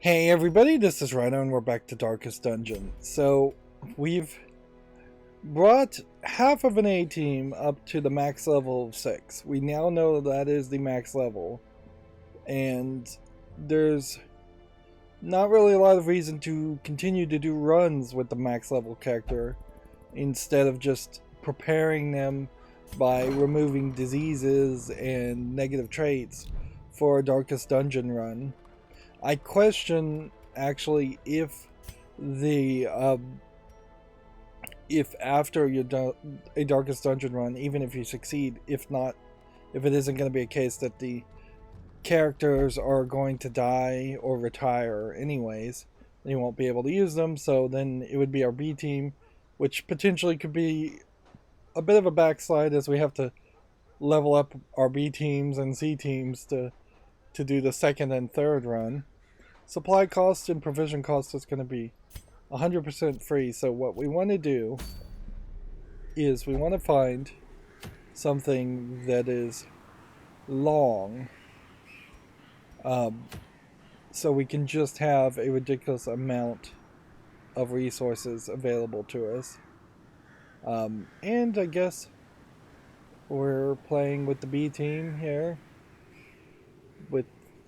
Hey everybody, this is Rydo and we're back to Darkest Dungeon. So, we've brought half of an A team up to the max level of 6. We now know that is the max level. And there's not really a lot of reason to continue to do runs with the max level character instead of just preparing them by removing diseases and negative traits for a Darkest Dungeon run. I question actually the if after you do a Darkest Dungeon run, even if you succeed, if it isn't going to be a case that the characters are going to die or retire anyways, and you won't be able to use them. So then it would be our B team, which potentially could be a bit of a backslide as we have to level up our B teams and C teams to do the second and third run. Supply cost and provision cost is going to be 100% free. So what we want to do is we want to find something that is long, so we can just have a ridiculous amount of resources available to us. And I guess we're playing with the B team here.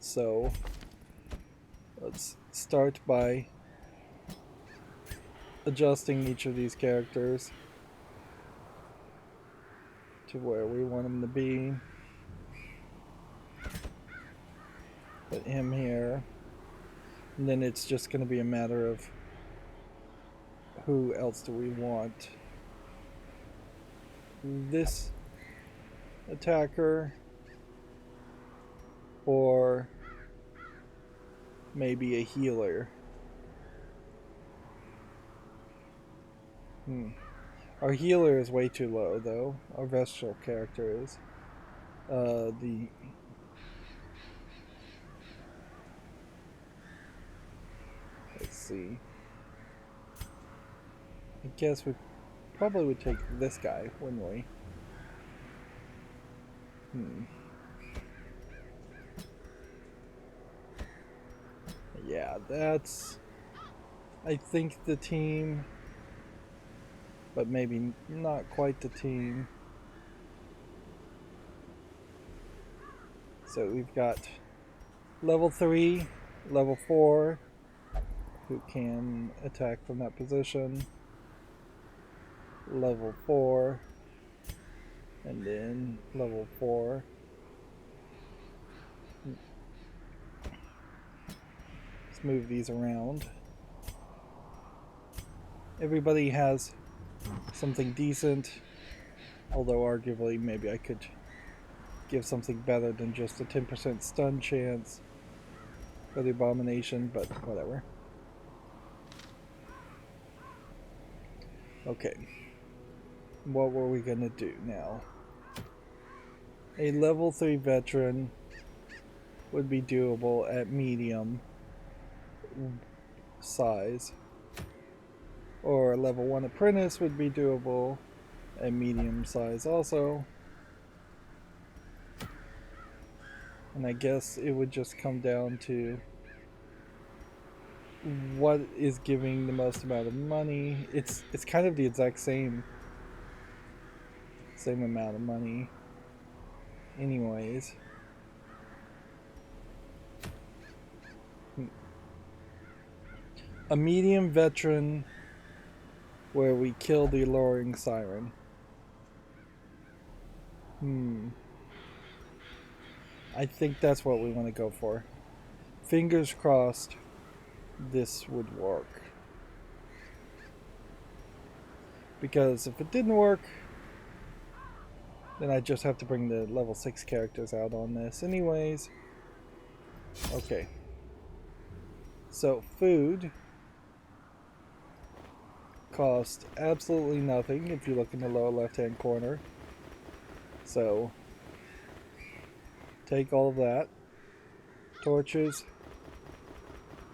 So let's start by adjusting each of these characters to where we want them to be. Put him here. And then it's just going to be a matter of who else do we want. This attacker, or maybe a healer. Our healer is way too low, though. Our vestal character is. Let's see. I guess we probably would take this guy, wouldn't we? Yeah, that's, I think, the team, but maybe not quite the team. So we've got level 3, level 4, who can attack from that position, level 4, and then level 4. Let's move these around. Everybody has something decent, although arguably maybe I could give something better than just a 10% stun chance for the abomination, but whatever. Okay, what were we gonna do now? A level 3 veteran would be doable at medium size, or a level 1 apprentice would be doable at medium size also. And I guess it would just come down to what is giving the most amount of money. It's kind of the exact same amount of money anyways. A medium veteran where we kill the alluring siren. I think that's what we want to go for. Fingers crossed this would work. Because if it didn't work, then I just have to bring the level 6 characters out on this anyways. Okay. So food cost absolutely nothing if you look in the lower left hand corner. So take all of that. Torches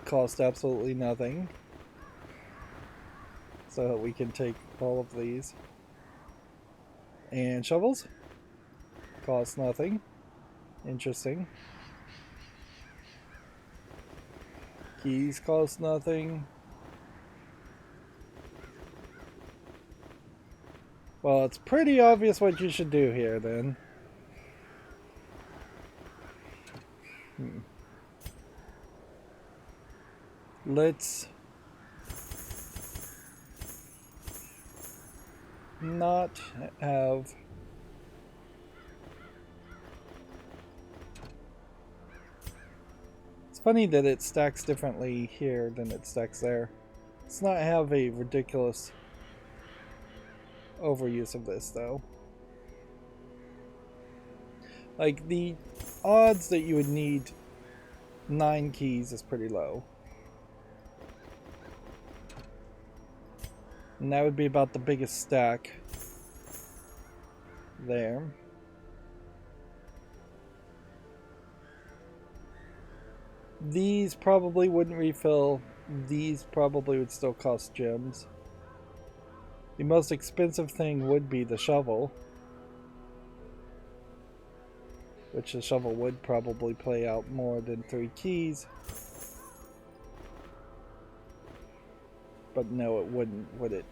cost absolutely nothing. So we can take all of these. And shovels cost nothing. Interesting. Keys cost nothing. Well, it's pretty obvious what you should do here, then. Let's not have... It's funny that it stacks differently here than it stacks there. Let's not have a ridiculous overuse of this, though. Like, the odds that you would need 9 keys is pretty low. And that would be about the biggest stack there. These probably wouldn't refill. These probably would still cost gems. The most expensive thing would be the shovel, which the shovel would probably play out more than 3 keys. But no, it wouldn't, would it?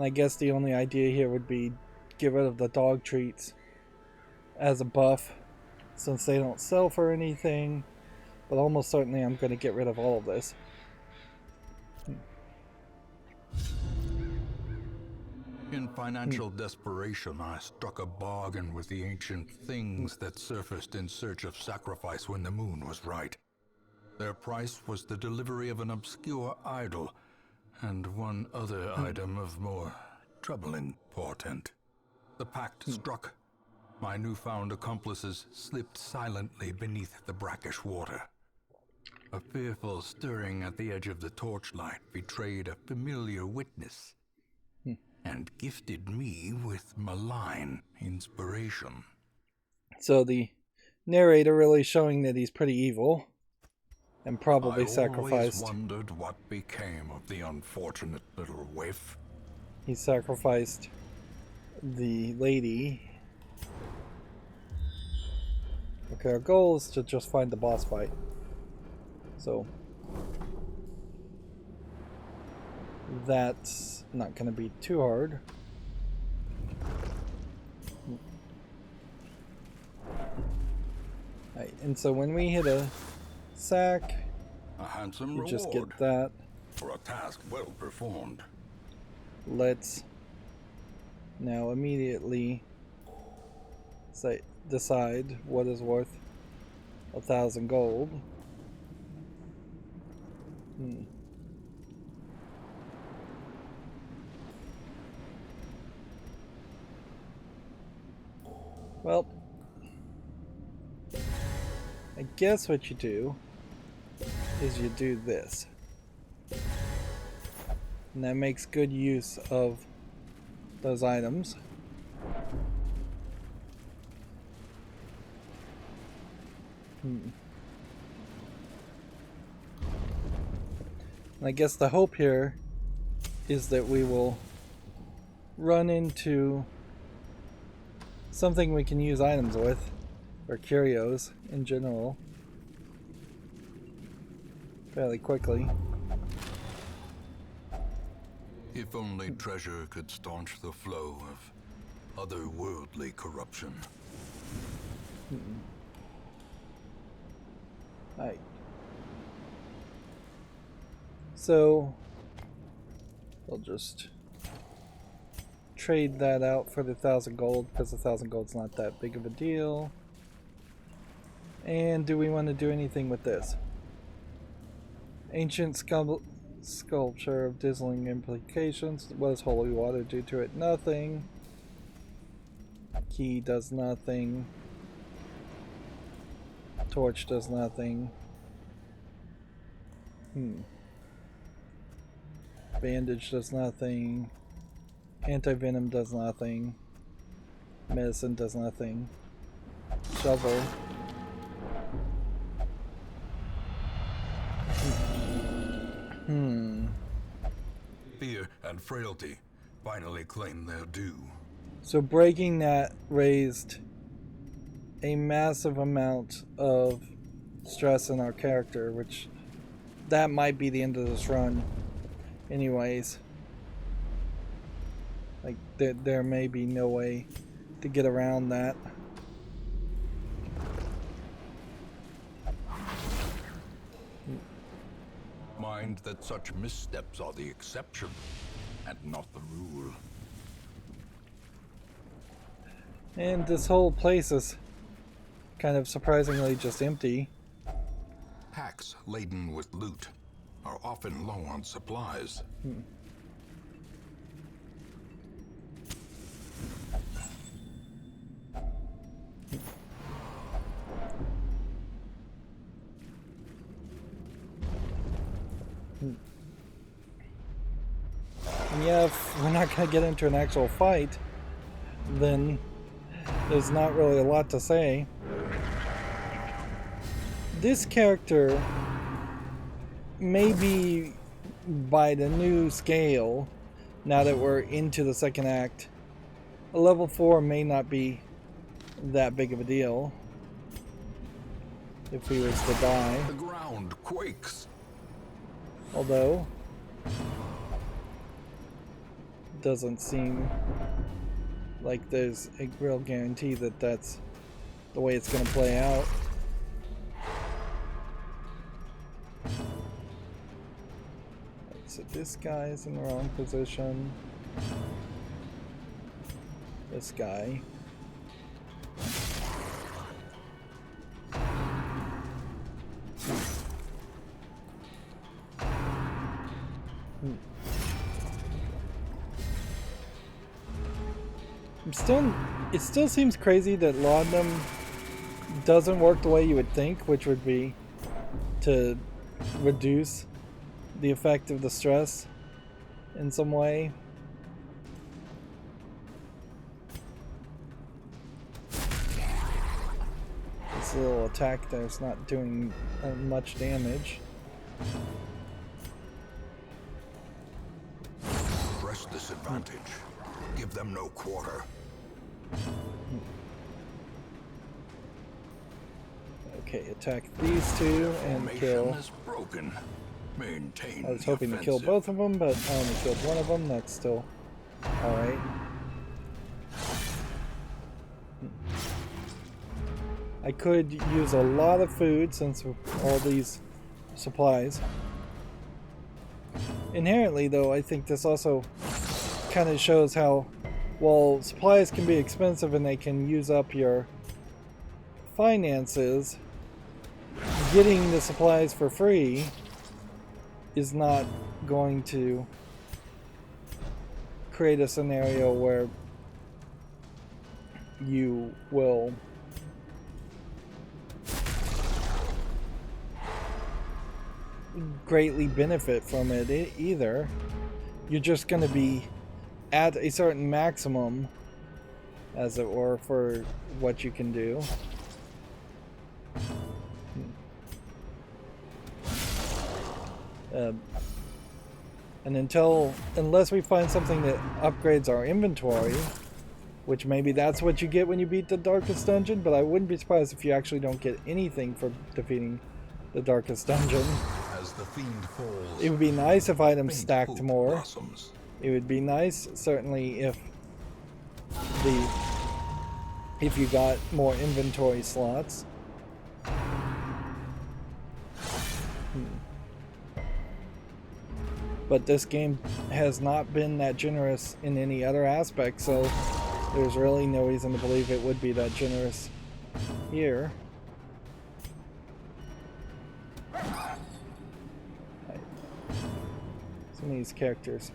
I guess the only idea here would be get rid of the dog treats as a buff, since they don't sell for anything. But almost certainly I'm going to get rid of all of this. In financial desperation, I struck a bargain with the ancient things that surfaced in search of sacrifice when the moon was right. Their price was the delivery of an obscure idol, and one other item of more troubling portent. The pact struck. My newfound accomplices slipped silently beneath the brackish water. A fearful stirring at the edge of the torchlight betrayed a familiar witness, and gifted me with malign inspiration. So the narrator really showing that he's pretty evil, and probably sacrificed. I always wondered what became of the unfortunate little waif. He sacrificed the lady. Okay, our goal is to just find the boss fight. So that's not going to be too hard. Right, and so when we hit a sack, a handsome you reward just get that. For a task well performed. Let's now immediately decide what is worth 1,000 gold. Well, I guess what you do is you do this. And that makes good use of those items. And I guess the hope here is that we will run into something we can use items with, or curios in general, fairly quickly. If only treasure could staunch the flow of otherworldly corruption. Right. So we'll just trade that out for the 1,000 gold, because the 1,000 gold's not that big of a deal. And do we want to do anything with this? Ancient sculpture of dazzling implications. What does holy water do to it? Nothing. Key does nothing. Torch does nothing. Bandage does nothing. Anti-venom does nothing. Medicine does nothing. Shovel. Fear and frailty finally claim their due. So breaking that raised a massive amount of stress in our character, which that might be the end of this run anyways. Like there may be no way to get around that. Mind that such missteps are the exception and not the rule. And this whole place is kind of surprisingly just empty. Packs laden with loot are often low on supplies. And yeah, if we're not going to get into an actual fight, then there's not really a lot to say. This character, maybe by the new scale, now that we're into the second act, a level 4 may not be that big of a deal if he was to die. The ground quakes. Although, doesn't seem like there's a real guarantee that that's the way it's going to play out. So this guy's in the wrong position. This guy. It still seems crazy that laudanum doesn't work the way you would think, which would be to reduce the effect of the stress in some way. This little attack there's not doing much damage. Press this advantage. Give them no quarter. Okay, attack these two and kill. Is broken. Maintain I was hoping to kill both of them, but I only killed one of them. That's still alright. I could use a lot of food since of all these supplies. Inherently, though, I think this also kind of shows how, while supplies can be expensive and they can use up your finances, getting the supplies for free is not going to create a scenario where you will greatly benefit from it either. You're just going to be at a certain maximum, as it were, for what you can do. And unless we find something that upgrades our inventory, which maybe that's what you get when you beat the darkest dungeon, but I wouldn't be surprised if you actually don't get anything for defeating the darkest dungeon. As the fiend falls, it would be nice if items stacked more. Blossoms. It would be nice, certainly, if you got more inventory slots. But this game has not been that generous in any other aspect, so there's really no reason to believe it would be that generous here. Some of these characters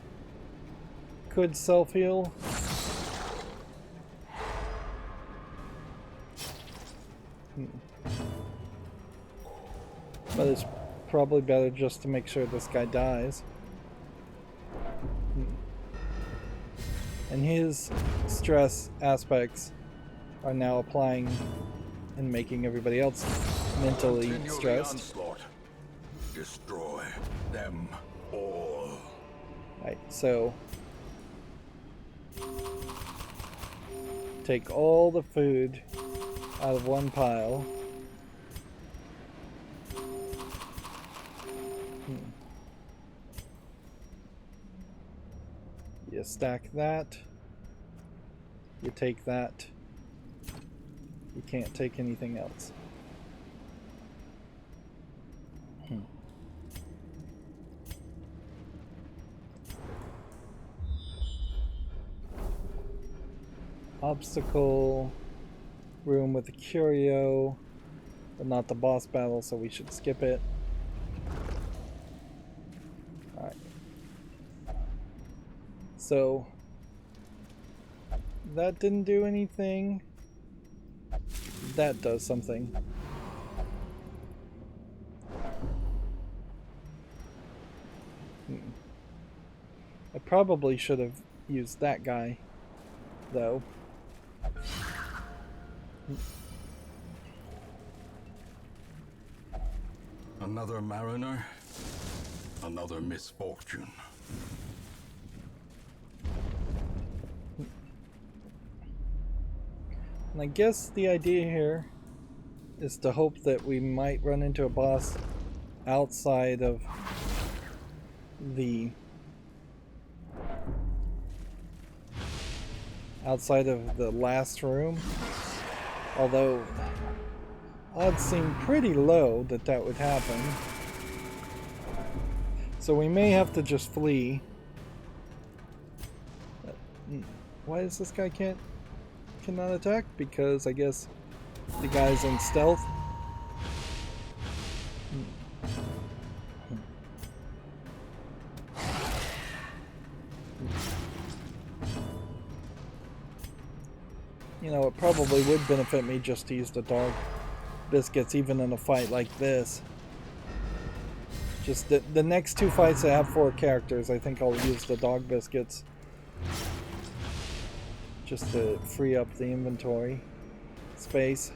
could self-heal. But it's probably better just to make sure this guy dies. And his stress aspects are now applying and making everybody else mentally stressed. Onslaught. Destroy them all. Right, so Take all the food out of one pile. You stack that. You take that. You can't take anything else. Obstacle room with a curio, but not the boss battle, so we should skip it. Alright. So that didn't do anything. That does something. I probably should have used that guy, though. Another mariner, another misfortune. And I guess the idea here is to hope that we might run into a boss outside of the last room. Although odds seem pretty low that that would happen. So we may have to just flee. Why is this guy cannot attack? Because I guess the guy's in stealth. You know, it probably would benefit me just to use the dog biscuits even in a fight like this. Just the next two fights that have 4 characters, I think I'll use the dog biscuits. Just to free up the inventory space.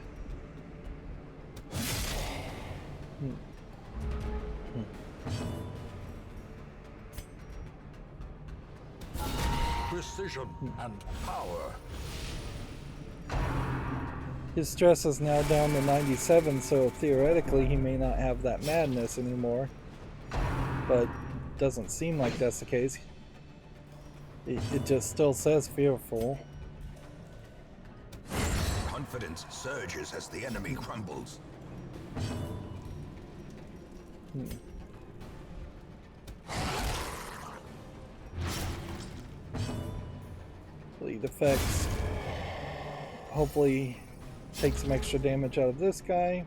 Precision and power. His stress is now down to 97, so theoretically he may not have that madness anymore. But doesn't seem like that's the case. It just still says fearful. Confidence surges as the enemy crumbles. Bleed effects. Hopefully take some extra damage out of this guy.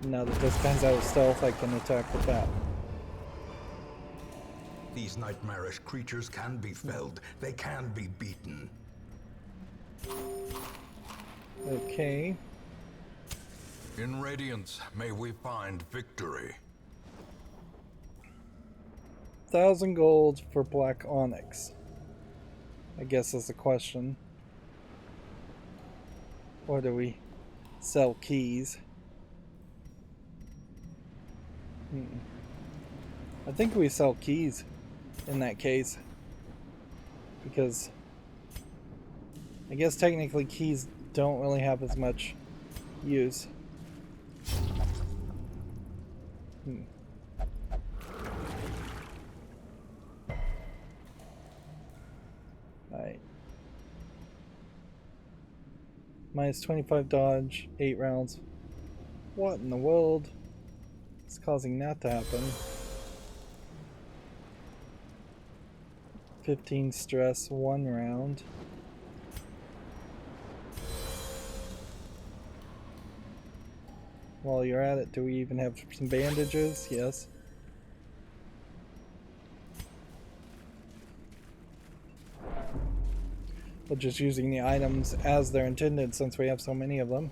Now that this guy's out of stealth, I can attack with that. These nightmarish creatures can be felled. They can be beaten. Okay. In Radiance, may we find victory. 1,000 gold for black onyx, I guess is the question. Or do we sell keys? I think we sell keys in that case. Because I guess technically keys don't really have as much use. Alright. Minus 25 dodge, 8 rounds. What in the world is causing that to happen? 15 stress, 1 round. While you're at it, do we even have some bandages? Yes. But just using the items as they're intended since we have so many of them.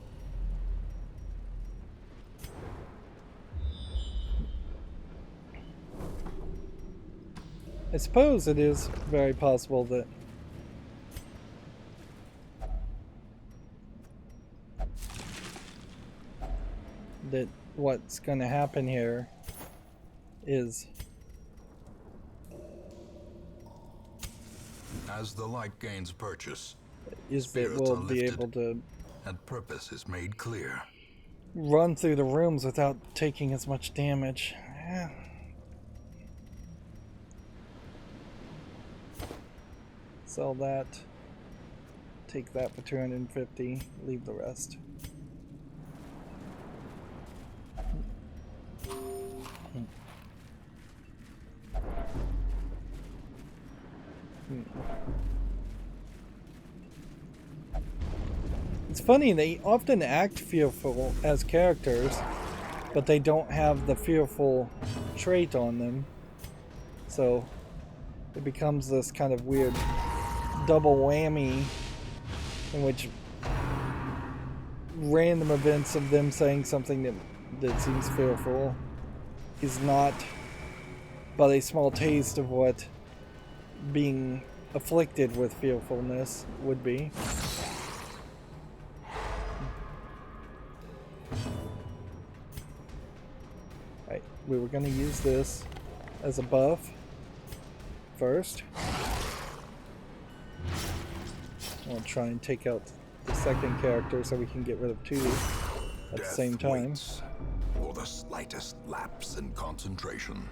I suppose it is very possible that what's going to happen here is As the light gains purchase, is that spirits we'll are be lifted, able to and purpose is made clear. run through the rooms without taking as much damage. Yeah. Sell that. Take that for 250. Leave the rest. It's funny, they often act fearful as characters, but they don't have the fearful trait on them. So it becomes this kind of weird double whammy in which random events of them saying something that seems fearful is not but a small taste of what being afflicted with fearfulness would be. Right, we were going to use this as a buff first. I'll try and take out the second character so we can get rid of two at the same time. Waits for the slightest lapse in concentration.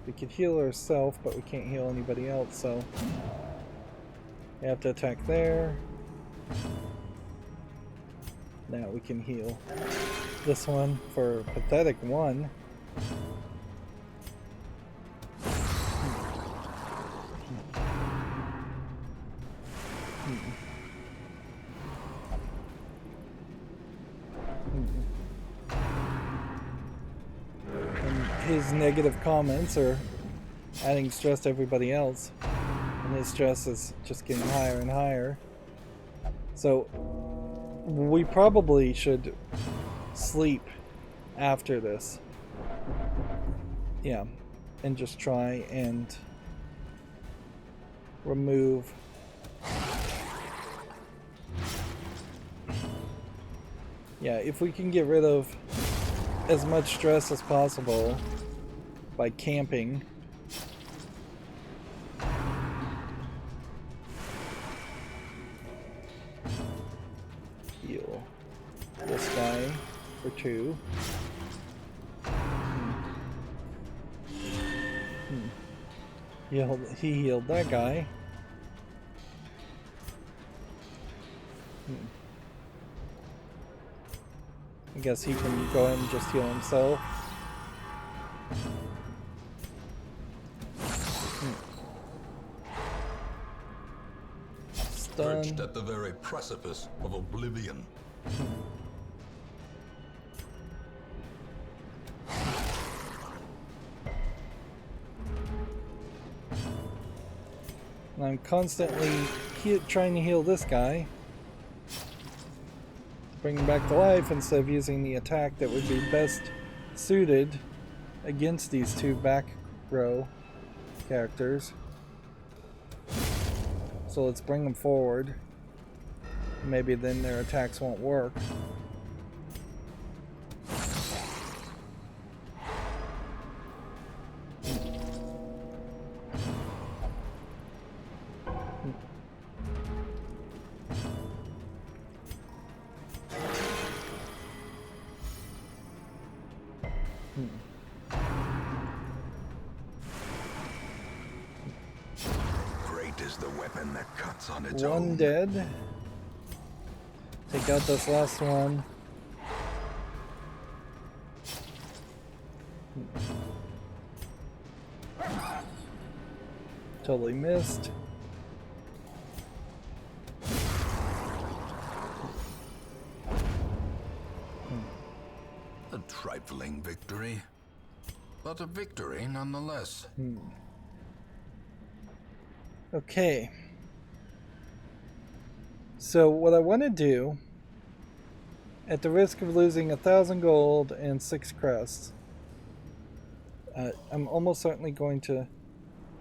We could heal ourselves, but we can't heal anybody else, so we have to attack there. Now we can heal this one for pathetic 1. His negative comments are adding stress to everybody else, and his stress is just getting higher and higher. So we probably should sleep after this. Yeah, and just try and remove if we can get rid of as much stress as possible by camping. Heal this guy for 2. He healed that guy. I guess he can go ahead and just heal himself. Stun. Perched at the very precipice of oblivion. And I'm constantly trying to heal this guy. Bring him back to life instead of using the attack that would be best suited against these two back row characters. So let's bring them forward. Maybe then their attacks won't work. One dead. Take out this last one. Totally missed. A trifling victory, but a victory nonetheless. Okay. So what I want to do, at the risk of losing 1,000 gold and 6 crests, I'm almost certainly going to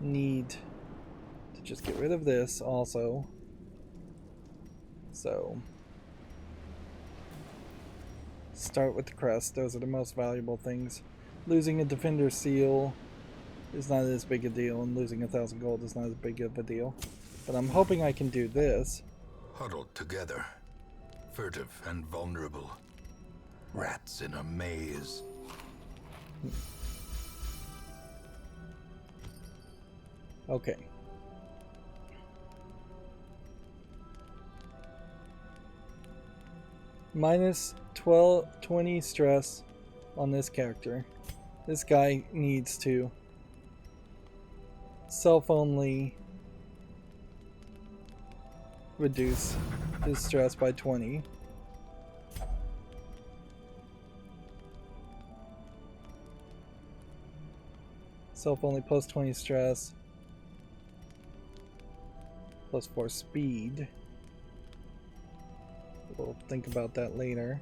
need to just get rid of this also. So start with the crest. Those are the most valuable things. Losing a defender seal is not as big a deal, and losing 1,000 gold is not as big of a deal. But I'm hoping I can do this. Huddled together, furtive and vulnerable. Rats in a maze. Okay. Minus 20 stress on this character. This guy needs to self-only reduce his stress by 20. Self-only plus 20 stress. Plus 4 speed. We'll think about that later.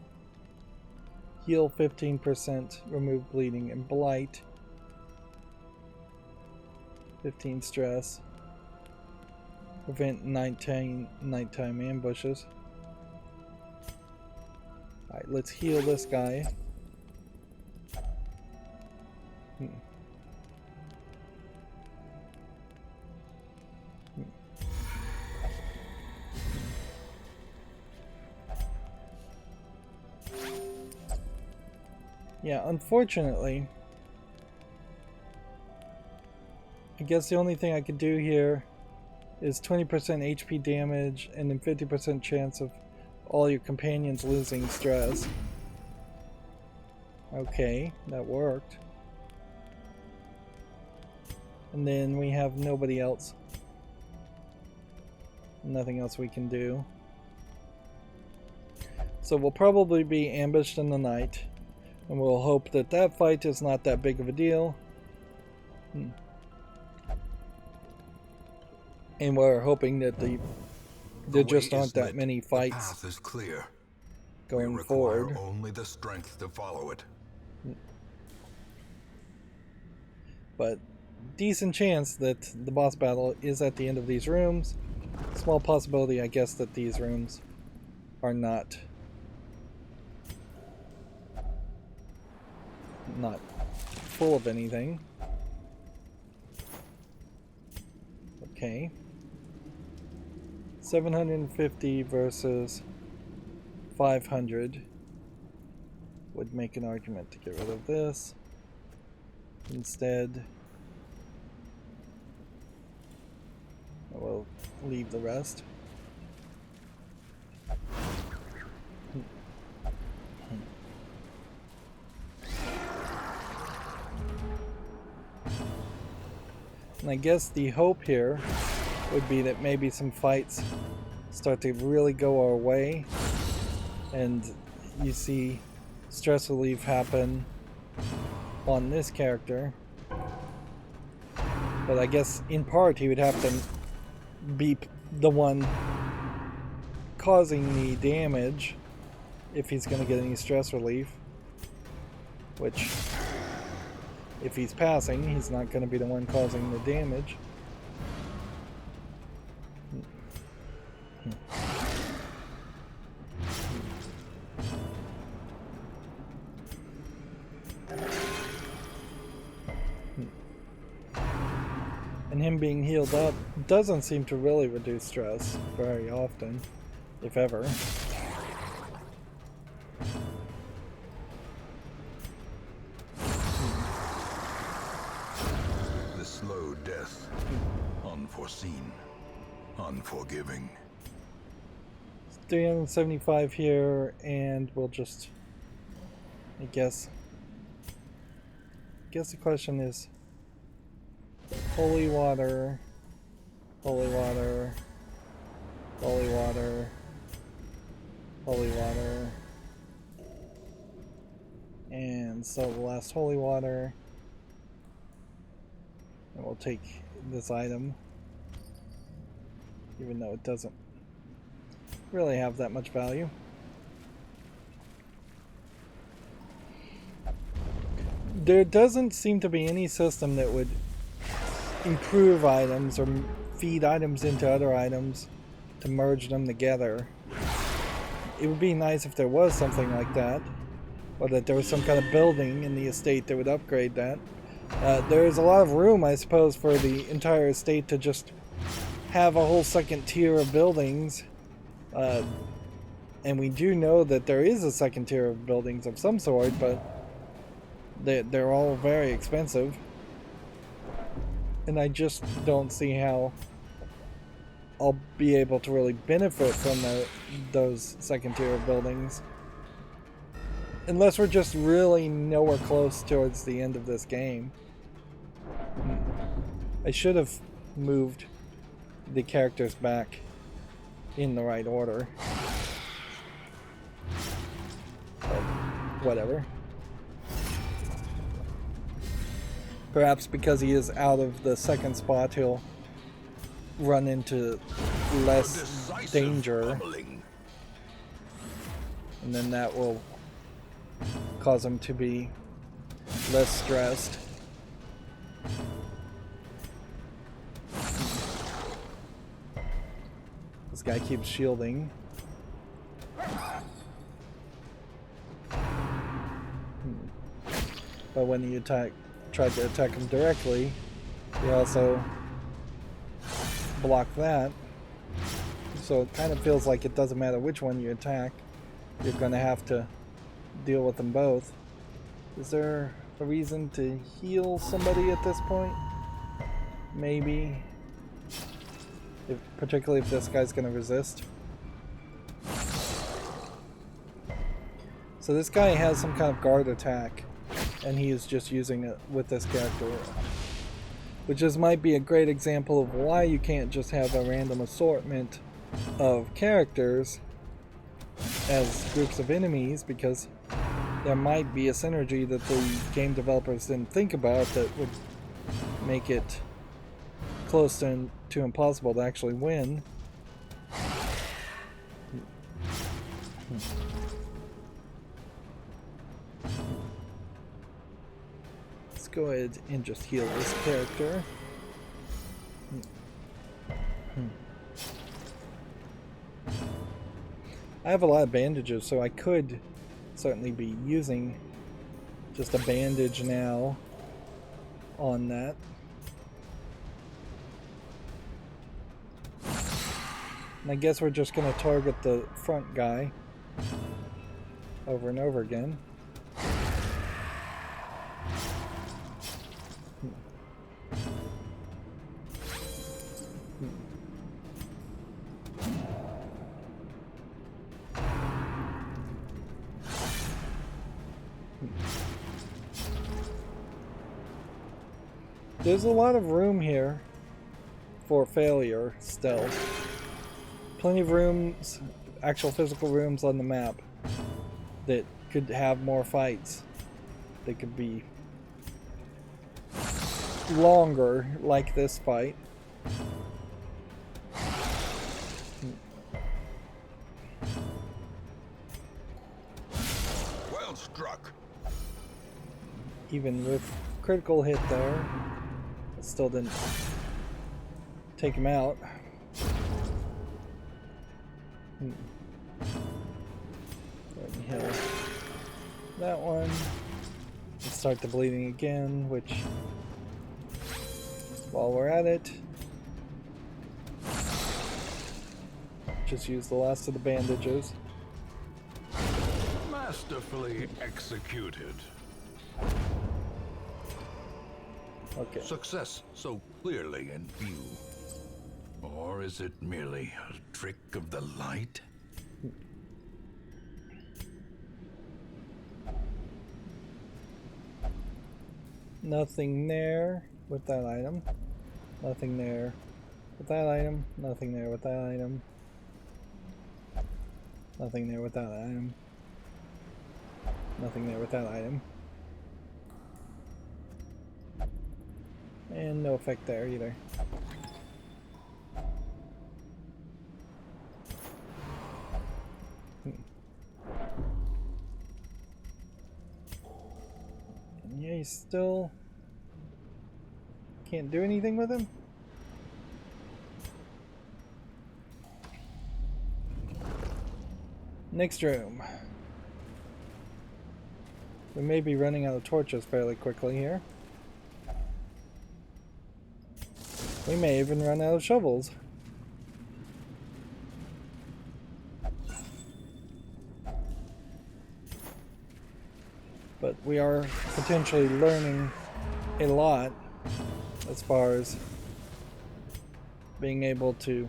Heal 15%, remove bleeding and blight. 15 stress. Prevent nighttime ambushes. Alright, let's heal this guy. Yeah, unfortunately, I guess the only thing I could do here is 20% HP damage and then 50% chance of all your companions losing stress. Okay, that worked. And then we have nobody else. Nothing else we can do. So we'll probably be ambushed in the night. And we'll hope that that fight is not that big of a deal. And we're hoping that there just aren't that many fights the path is clear. Going forward. Only the strength to follow it. But decent chance that the boss battle is at the end of these rooms. Small possibility, I guess, that these rooms are not full of anything. Okay. 750 versus 500 would make an argument to get rid of this. Instead, I will leave the rest. And I guess the hope here would be that maybe some fights start to really go our way and you see stress relief happen on this character. But I guess in part he would have to be the one causing the damage if he's going to get any stress relief, which if he's passing, he's not going to be the one causing the damage. And him being healed up doesn't seem to really reduce stress very often, if ever. The slow death, unforeseen, unforgiving. 375 here, and we'll just, I guess the question is holy water, holy water, holy water, holy water, and so the last holy water, and we'll take this item, even though it doesn't really have that much value. There doesn't seem to be any system that would improve items or feed items into other items to merge them together. It would be nice if there was something like that, or that there was some kind of building in the estate that would upgrade that. There is a lot of room, I suppose, for the entire estate to just have a whole second tier of buildings. And we do know that there is a second tier of buildings of some sort, but they're all very expensive. And I just don't see how I'll be able to really benefit from those second tier of buildings. Unless we're just really nowhere close towards the end of this game. I should have moved the characters back in the right order. But whatever. Perhaps because he is out of the second spot, he'll run into less danger. And then that will cause him to be less stressed. This guy keeps shielding. But when he tried to attack him directly, he also blocked that. So it kind of feels like it doesn't matter which one you attack, you're going to have to deal with them both. Is there a reason to heal somebody at this point? Maybe. Particularly if this guy's going to resist. So this guy has some kind of guard attack, and he is just using it with this character. Which might be a great example of why you can't just have a random assortment of characters as groups of enemies, because there might be a synergy that the game developers didn't think about that would make it close to impossible to actually win. Let's go ahead and just heal this character. I have a lot of bandages, so I could certainly be using just a bandage now on that. And I guess we're just going to target the front guy over and over again. There's a lot of room here for failure still. Plenty of rooms, actual physical rooms on the map that could have more fights. They could be longer, like this fight. Well struck. Even with critical hit there, it still didn't take him out. Heal that one. Let's start the bleeding again, which, while we're at it, just use the last of the bandages. Masterfully executed. Okay. Success so clearly in view. Or is it merely a trick of the light? Nothing there with that item. Nothing there with that item. Nothing there with that item. Nothing there with that item. Nothing there with that item. And no effect there either. Yeah, you still can't do anything with him? Next room. We may be running out of torches fairly quickly here. We may even run out of shovels. But we are potentially learning a lot as far as being able to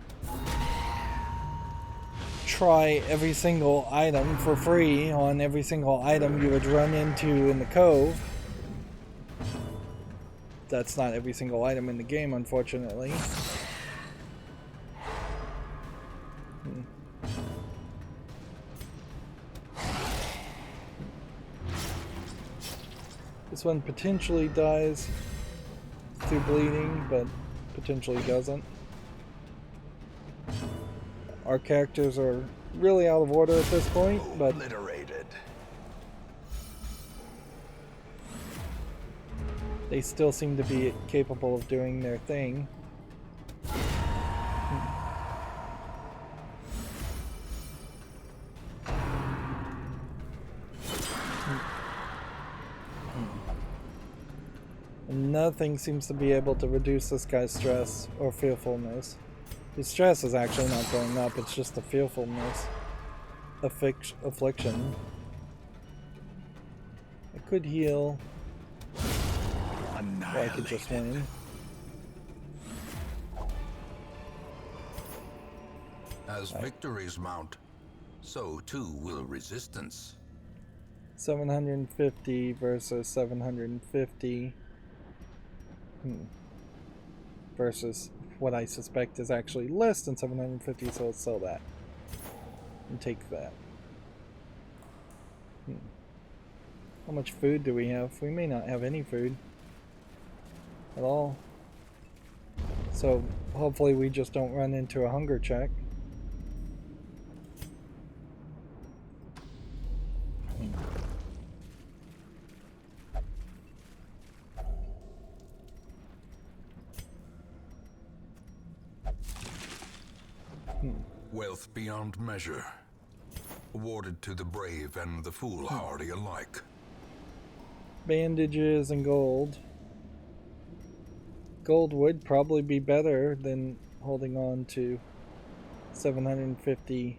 try every single item for free on every single item you would run into in the cove. That's not every single item in the game, unfortunately. This one potentially dies through bleeding, but potentially doesn't. Our characters are really out of order at this point, but Obliterated. they still seem to be capable of doing their thing. And nothing seems to be able to reduce this guy's stress or fearfulness. His stress is actually not going up, it's just the fearfulness. Affliction. I could heal. Or I could just win. As victories mount, so too will resistance. 750 versus 750. Versus what I suspect is actually less than 750, so let's sell that. And take that. How much food do we have? We may not have any food at all. So hopefully we just don't run into a hunger check. Wealth beyond measure, awarded to the brave and the foolhardy alike. Bandages and gold. Gold would probably be better than holding on to 750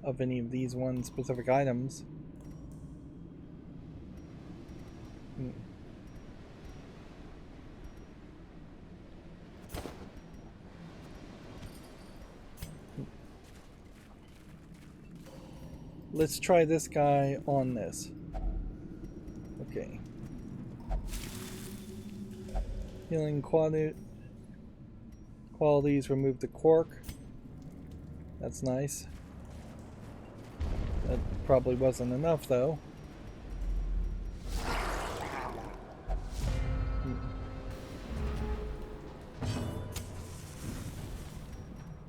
of any of these one specific items. Let's try this guy on this. Okay. Healing qualities, remove the quirk. That's nice. That probably wasn't enough though.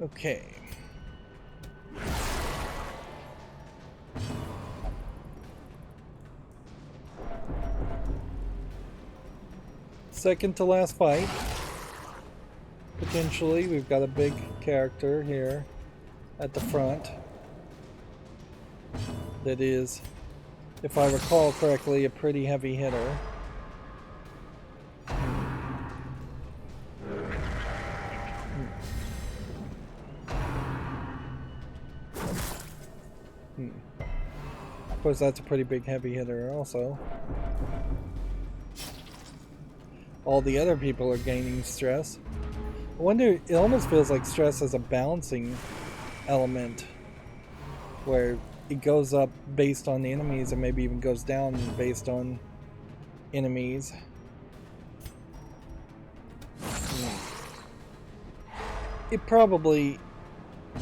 Okay. Second to last fight. Potentially, we've got a big character here at the front that is, if I recall correctly, a pretty heavy hitter. Of course, that's a pretty big heavy hitter also. All the other people are gaining stress. I wonder, it almost feels like stress is a balancing element where it goes up based on the enemies and maybe even goes down based on enemies. It probably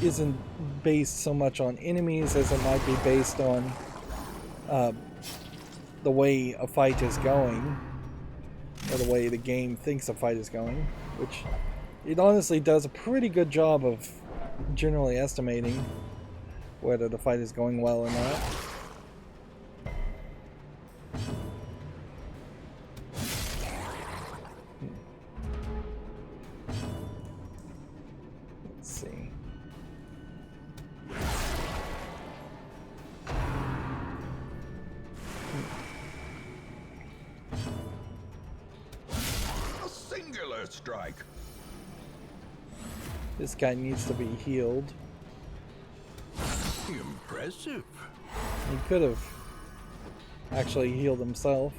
isn't based so much on enemies as it might be based on the way a fight is going, or the way the game thinks a fight is going, which it honestly does a pretty good job of generally estimating whether the fight is going well or not. Let's see. A singular Alert strike. This guy needs to be healed. Impressive. He could have actually healed himself.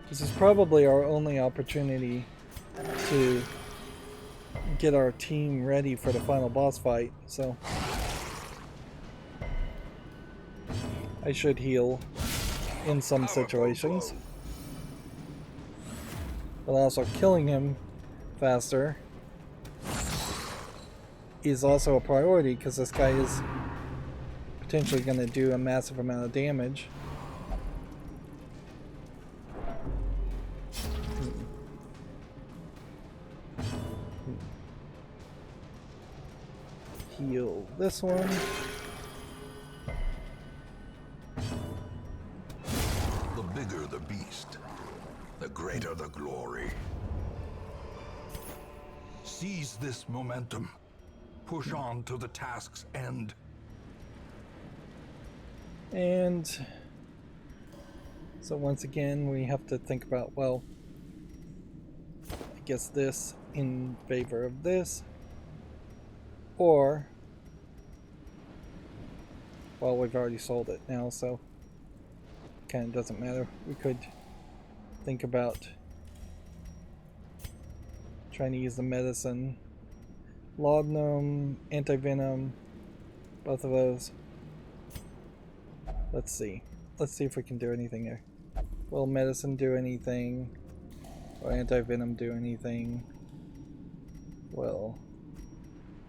This is probably our only opportunity to get our team ready for the final boss fight, so I should heal in some situations. But also killing him faster is also a priority because this guy is potentially going to do a massive amount of damage. Heal this one. The bigger the beast, the greater the glory. Seize this momentum. Push on to the task's end. And so once again we have to think about, well, I guess this in favor of this, or, well, we've already sold it now, so kind of doesn't matter. We could think about trying to use the medicine. Laudanum, anti-venom, both of those. Let's see. Let's see if we can do anything here. Will medicine do anything? Or anti-venom do anything? Will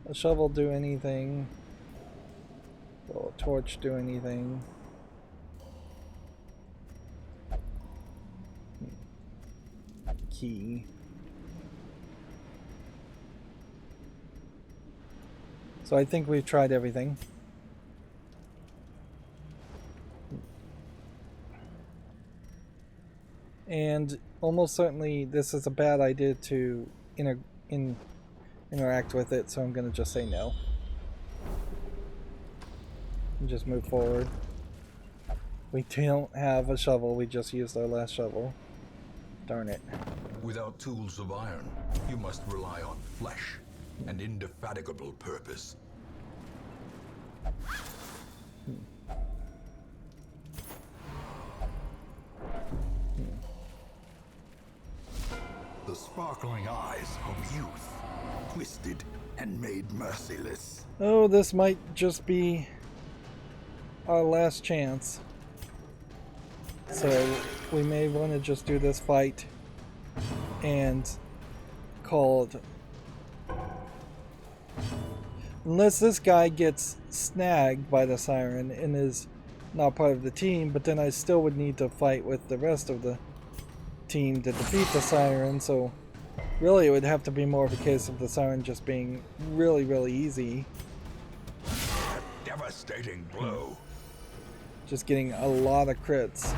a shovel do anything? Will a torch do anything? Key. So I think we've tried everything. And almost certainly this is a bad idea to interact with it, so I'm going to just say no. And just move forward. We don't have a shovel, we just used our last shovel. Darn it. Without tools of iron, you must rely on flesh and indefatigable purpose. The sparkling eyes of youth, twisted and made merciless. Oh, this might just be our last chance. So we may want to just do this fight and call it. Unless this guy gets snagged by the siren and is not part of the team, but then I still would need to fight with the rest of the team to defeat the siren, so really it would have to be more of a case of the siren just being really, really easy. A devastating blow. Just getting a lot of crits.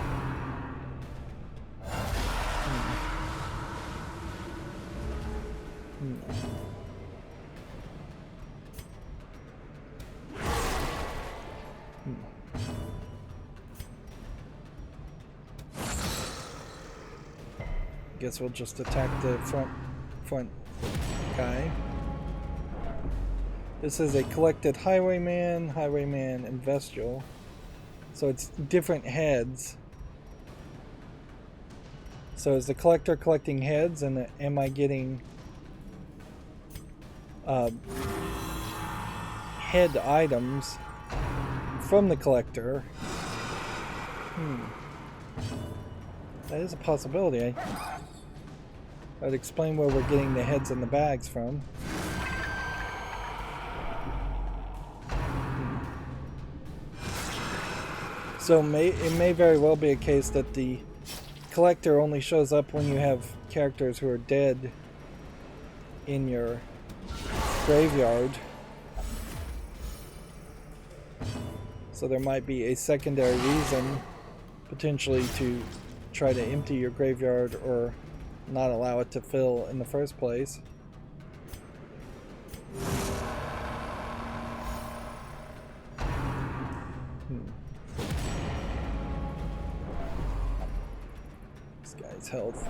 Guess we'll just attack the front guy. This is a collected highwayman, and bestial. So it's different heads. So is the collector collecting heads, and am I getting head items from the collector? That is a possibility. I'd explain where we're getting the heads and the bags from. So it may very well be a case that the collector only shows up when you have characters who are dead in your graveyard. So there might be a secondary reason potentially to try to empty your graveyard or not allow it to fill in the first place. This guy's health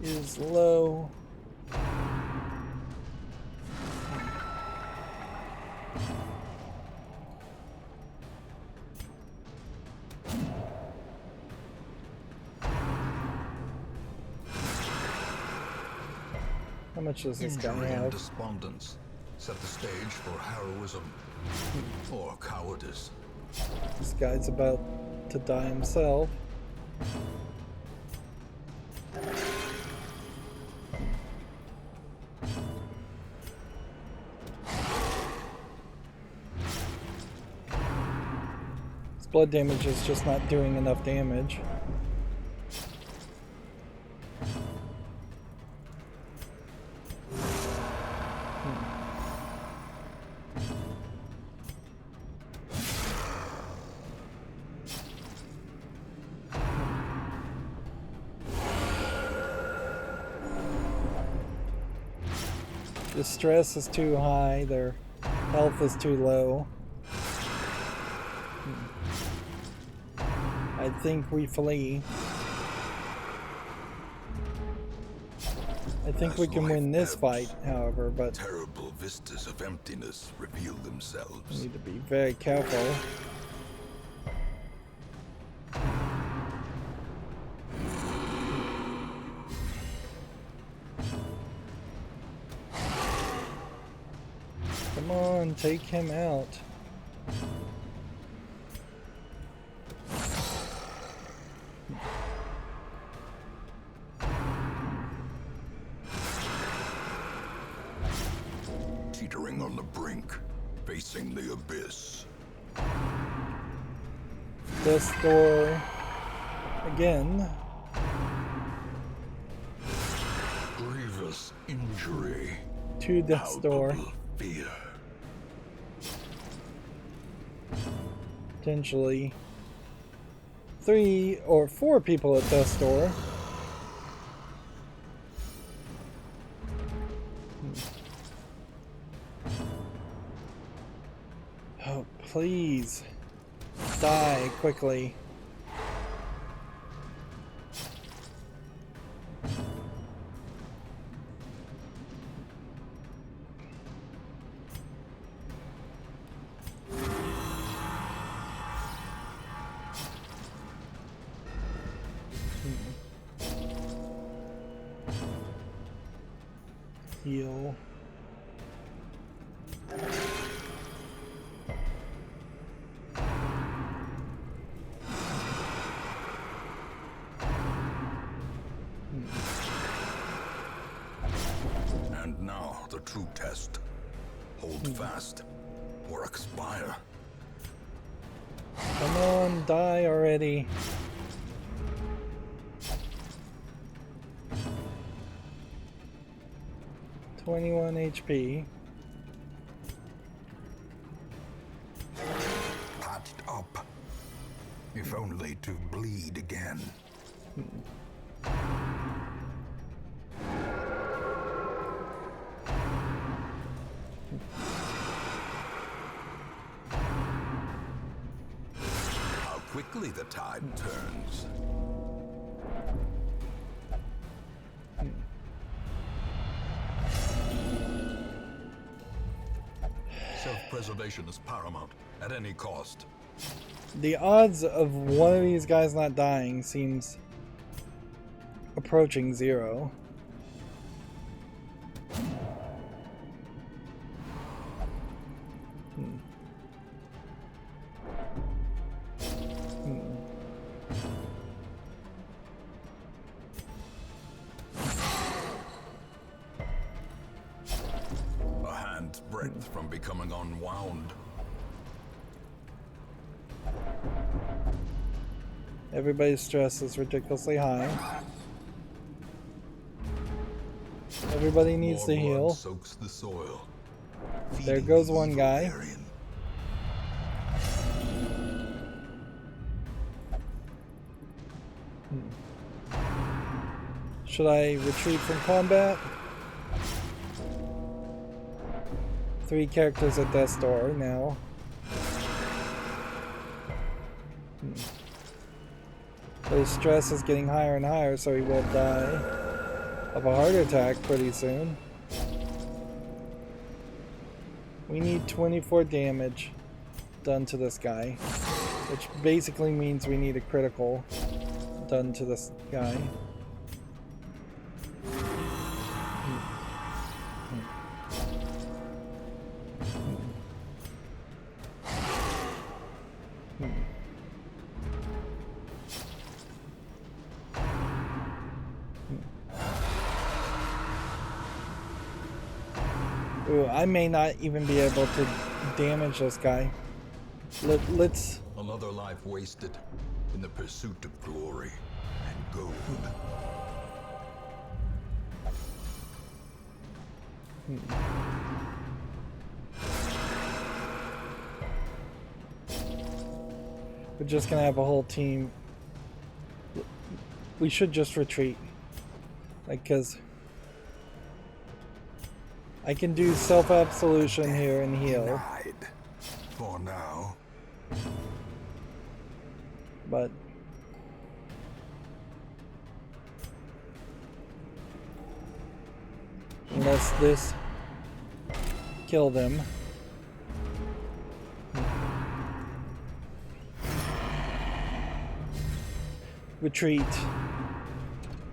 is low. How much does this guy Injury and have? despondence set the stage for heroism or cowardice. This guy's about to die himself. His blood damage is just not doing enough damage. The stress is too high, their health is too low. I think we flee. I think we can win this fight, however, but Terrible vistas of emptiness reveal we themselves. need to be very careful. Come on, take him out. Teetering on the brink, facing the abyss. This door again. Grievous injury. To death's door. Palpable fear. Potentially 3 or 4 people at death's door. Oh, please die quickly. Heal. And now the true test. Hold fast or expire. Come on, die already. (21 HP). Patched up. If only to bleed again. How quickly the tide turns. Self-preservation is paramount at any cost. The odds of one of these guys not dying seems approaching 0. A hand's breadth from becoming unwound. Everybody's stress is ridiculously high. Everybody needs to More blood heal. soaks the soil. There feeding goes the one evil guy. variant. Should I retreat from combat? 3 characters at death's door now. But his stress is getting higher and higher, so he will die of a heart attack pretty soon. We need 24 damage done to this guy, which basically means we need a critical done to this guy. Ooh, I may not even be able to damage this guy. Let's... Another life wasted in the pursuit of glory and gold. We're just gonna have a whole team. We should just retreat. Like, cause I can do self-absolution here and heal. Denied. For now. But unless this kill them. Retreat.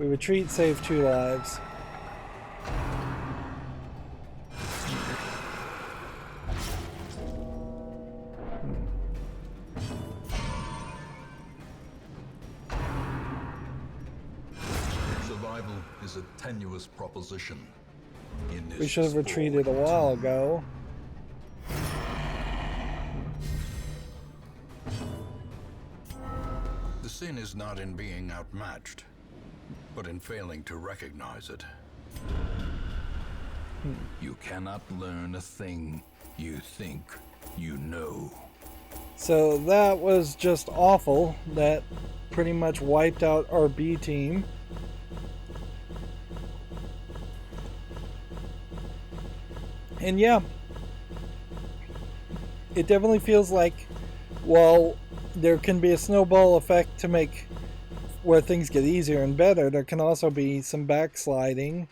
We retreat, save 2 lives. Survival is a tenuous proposition. In this We should have retreated a while ago. The sin is not in being outmatched, but in failing to recognize it. You cannot learn a thing you think you know. So that was just awful. That pretty much wiped out our B team. And yeah, it definitely feels like, while there can be a snowball effect to make where things get easier and better, there can also be some backsliding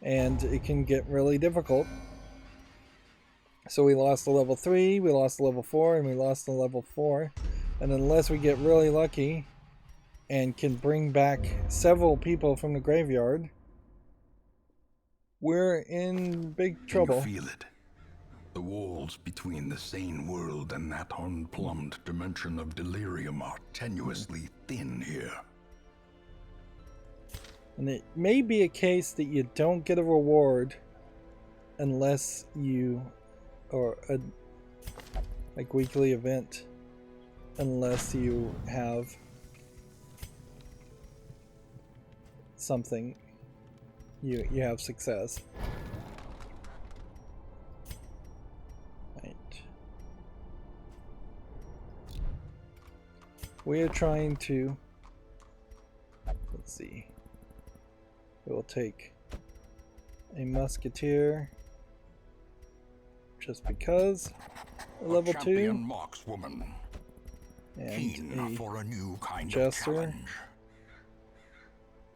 and it can get really difficult. So we lost to level 3, we lost to level 4, and we lost to level 4. And unless we get really lucky and can bring back several people from the graveyard, we're in big trouble. Can you feel it? The walls between the sane world and that unplumbed dimension of delirium are tenuously thin here. And it may be a case that you don't get a reward unless you, or a like weekly event, unless you have something, you have success. Right. We are trying to, let's see, we'll take a musketeer just because, level 2, markswoman, and keen for a new kind jester, of challenge.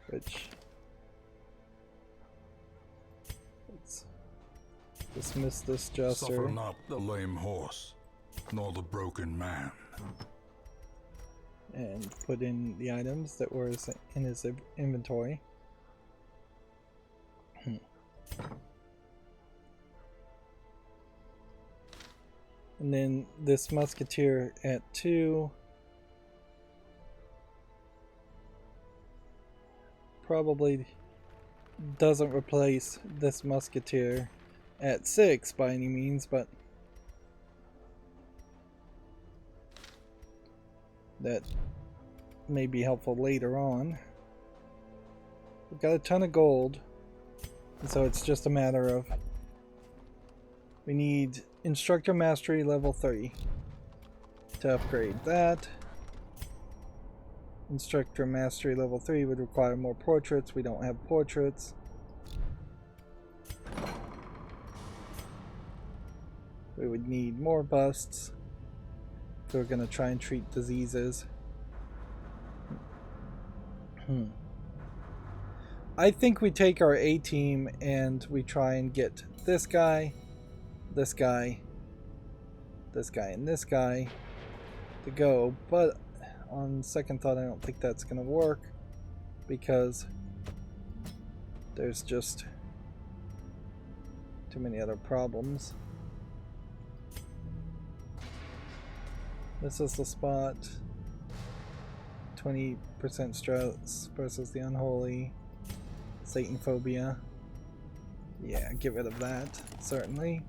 which, let's dismiss this jester. Suffer not the lame horse, nor the broken man. And put in the items that were in his inventory. And then this musketeer at 2 probably doesn't replace this musketeer at 6 by any means, but that may be helpful later on. We've got a ton of gold, and so it's just a matter of, we need Instructor Mastery level 3 to upgrade that. Instructor Mastery level 3 would require more portraits. We don't have portraits. We would need more busts if we're going to try and treat diseases. Hmm. I think we take our A team and we try and get this guy, this guy, this guy, and this guy to go. But on second thought, I don't think that's going to work because there's just too many other problems. This is the spot. 20% stress versus the unholy. Satan phobia. Yeah, get rid of that, certainly.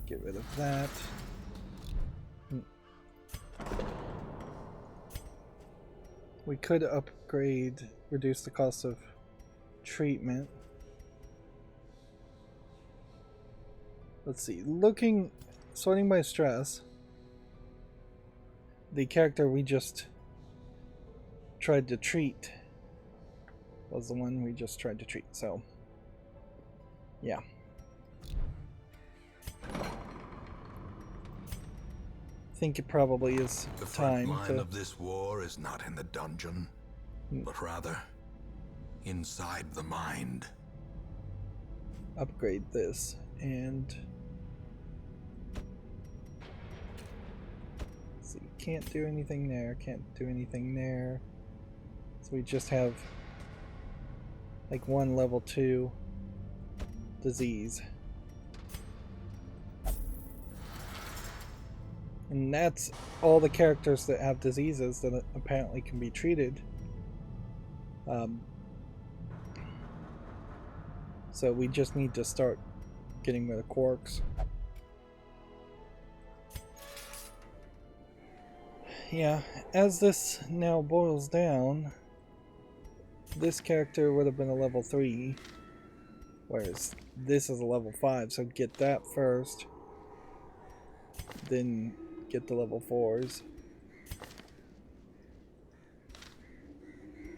Get rid of that. We could upgrade, reduce the cost of treatment. Let's see, sorting by stress. The character we just tried to treat was the one we just tried to treat, so yeah. I think it probably is The time front line to... of this war is not in the dungeon, but rather inside the mind. Upgrade this and... see, can't do anything there, can't do anything there. So we just have like one level 2 disease. And that's all the characters that have diseases that apparently can be treated. So we just need to start getting rid of quirks. Yeah, as this now boils down, this character would have been a level 3, whereas this is a level 5, so get that first, then get the level 4s.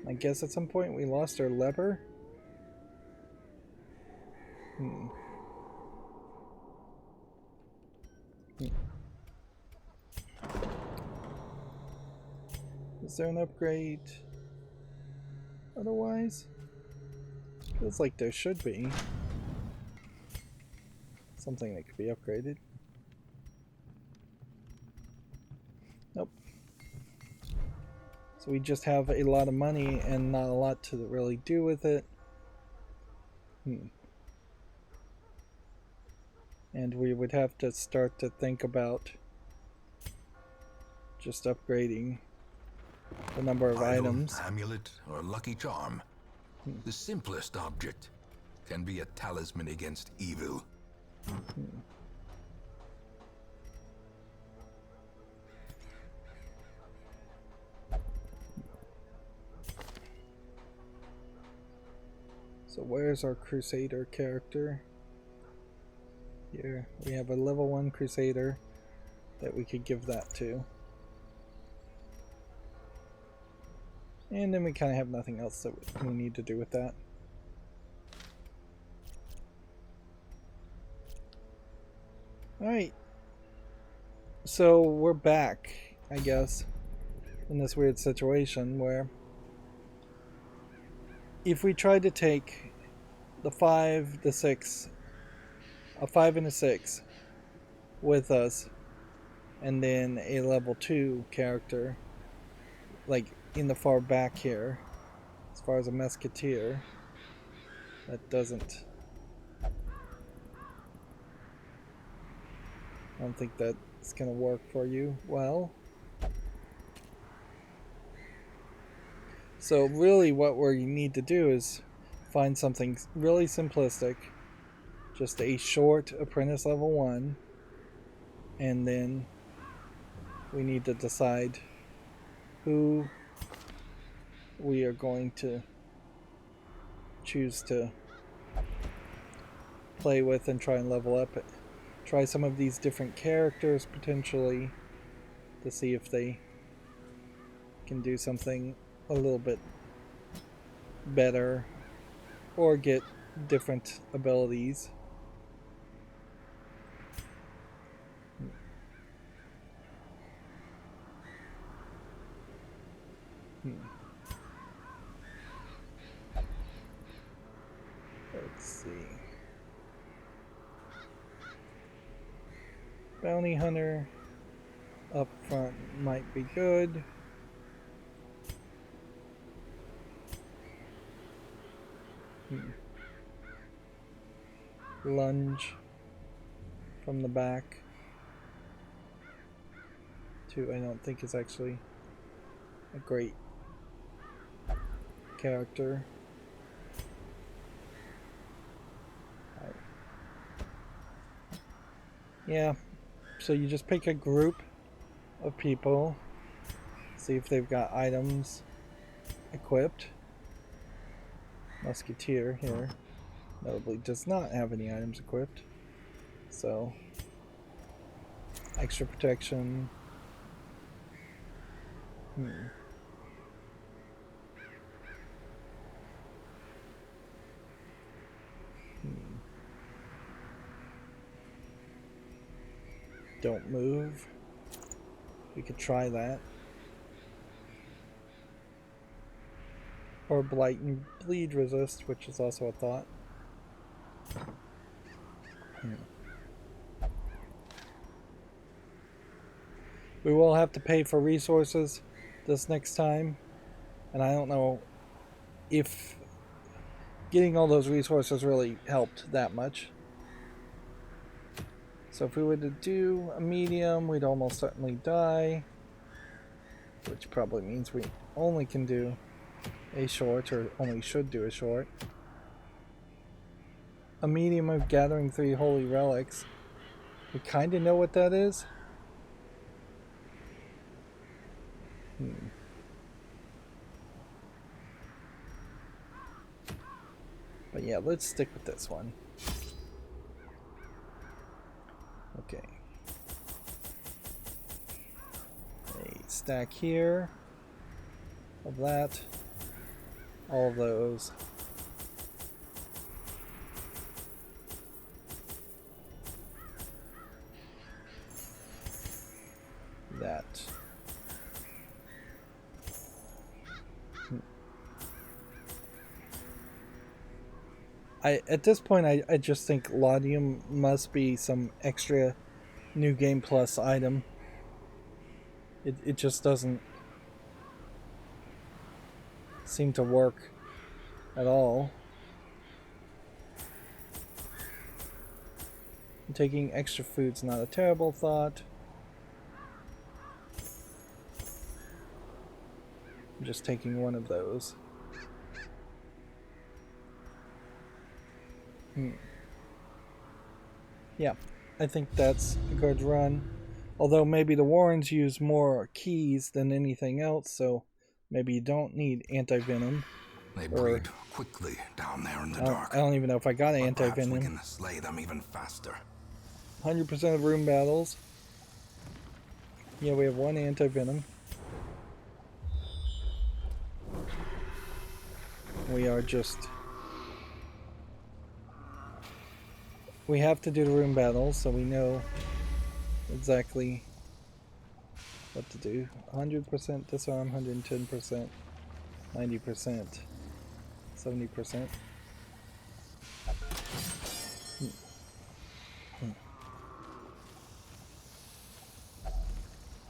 I guess at some point we lost our lever? Is there an upgrade? Otherwise? Feels like there should be something that could be upgraded. Nope. So we just have a lot of money and not a lot to really do with it. And we would have to start to think about just upgrading the number of Idol, items. amulet, or lucky charm. The simplest object can be a talisman against evil. So where's our Crusader character? Here, we have a level 1 Crusader that we could give that to. And then we kind of have nothing else that we need to do with that. Alright. So we're back, I guess, in this weird situation where if we tried to take the 5, the 6, a 5 and a 6 with us, and then a level 2 character, like in the far back here, as far as a musketeer, that doesn't... I don't think that's gonna work for you well. So really what we need to do is find something really simplistic, just a short apprentice level 1, and then we need to decide who we are going to choose to play with and try and level up. Try some of these different characters potentially to see if they can do something a little bit better or get different abilities. Let's see. Bounty hunter up front might be good. Lunge from the back. Too, I don't think is actually a great character. Right. Yeah, so you just pick a group of people, see if they've got items equipped. Musketeer here notably does not have any items equipped, so extra protection. Don't move. We could try that. Or blight and bleed resist, which is also a thought. We will have to pay for resources this next time, and I don't know if getting all those resources really helped that much. So if we were to do a medium, we'd almost certainly die, which probably means we only can do a short, or only should do a short. A medium of gathering 3 holy relics. We kind of know what that is. But yeah, let's stick with this one. Okay. A stack here of that. All of those. That. At this point, I just think laudium must be some extra new game plus item. It just doesn't seem to work at all. Taking extra food's not a terrible thought. I'm just taking one of those. Yeah, I think that's a good run. Although maybe the Warrens use more keys than anything else, so maybe you don't need anti-venom. They breed quickly down there in the dark. I don't even know if I got anti-venom. We can slay them even faster. 100% of room battles. Yeah, we have 1 anti-venom. We are just... We have to do the room battles, so we know exactly what to do. 100% disarm, 110%, 90%, 70%.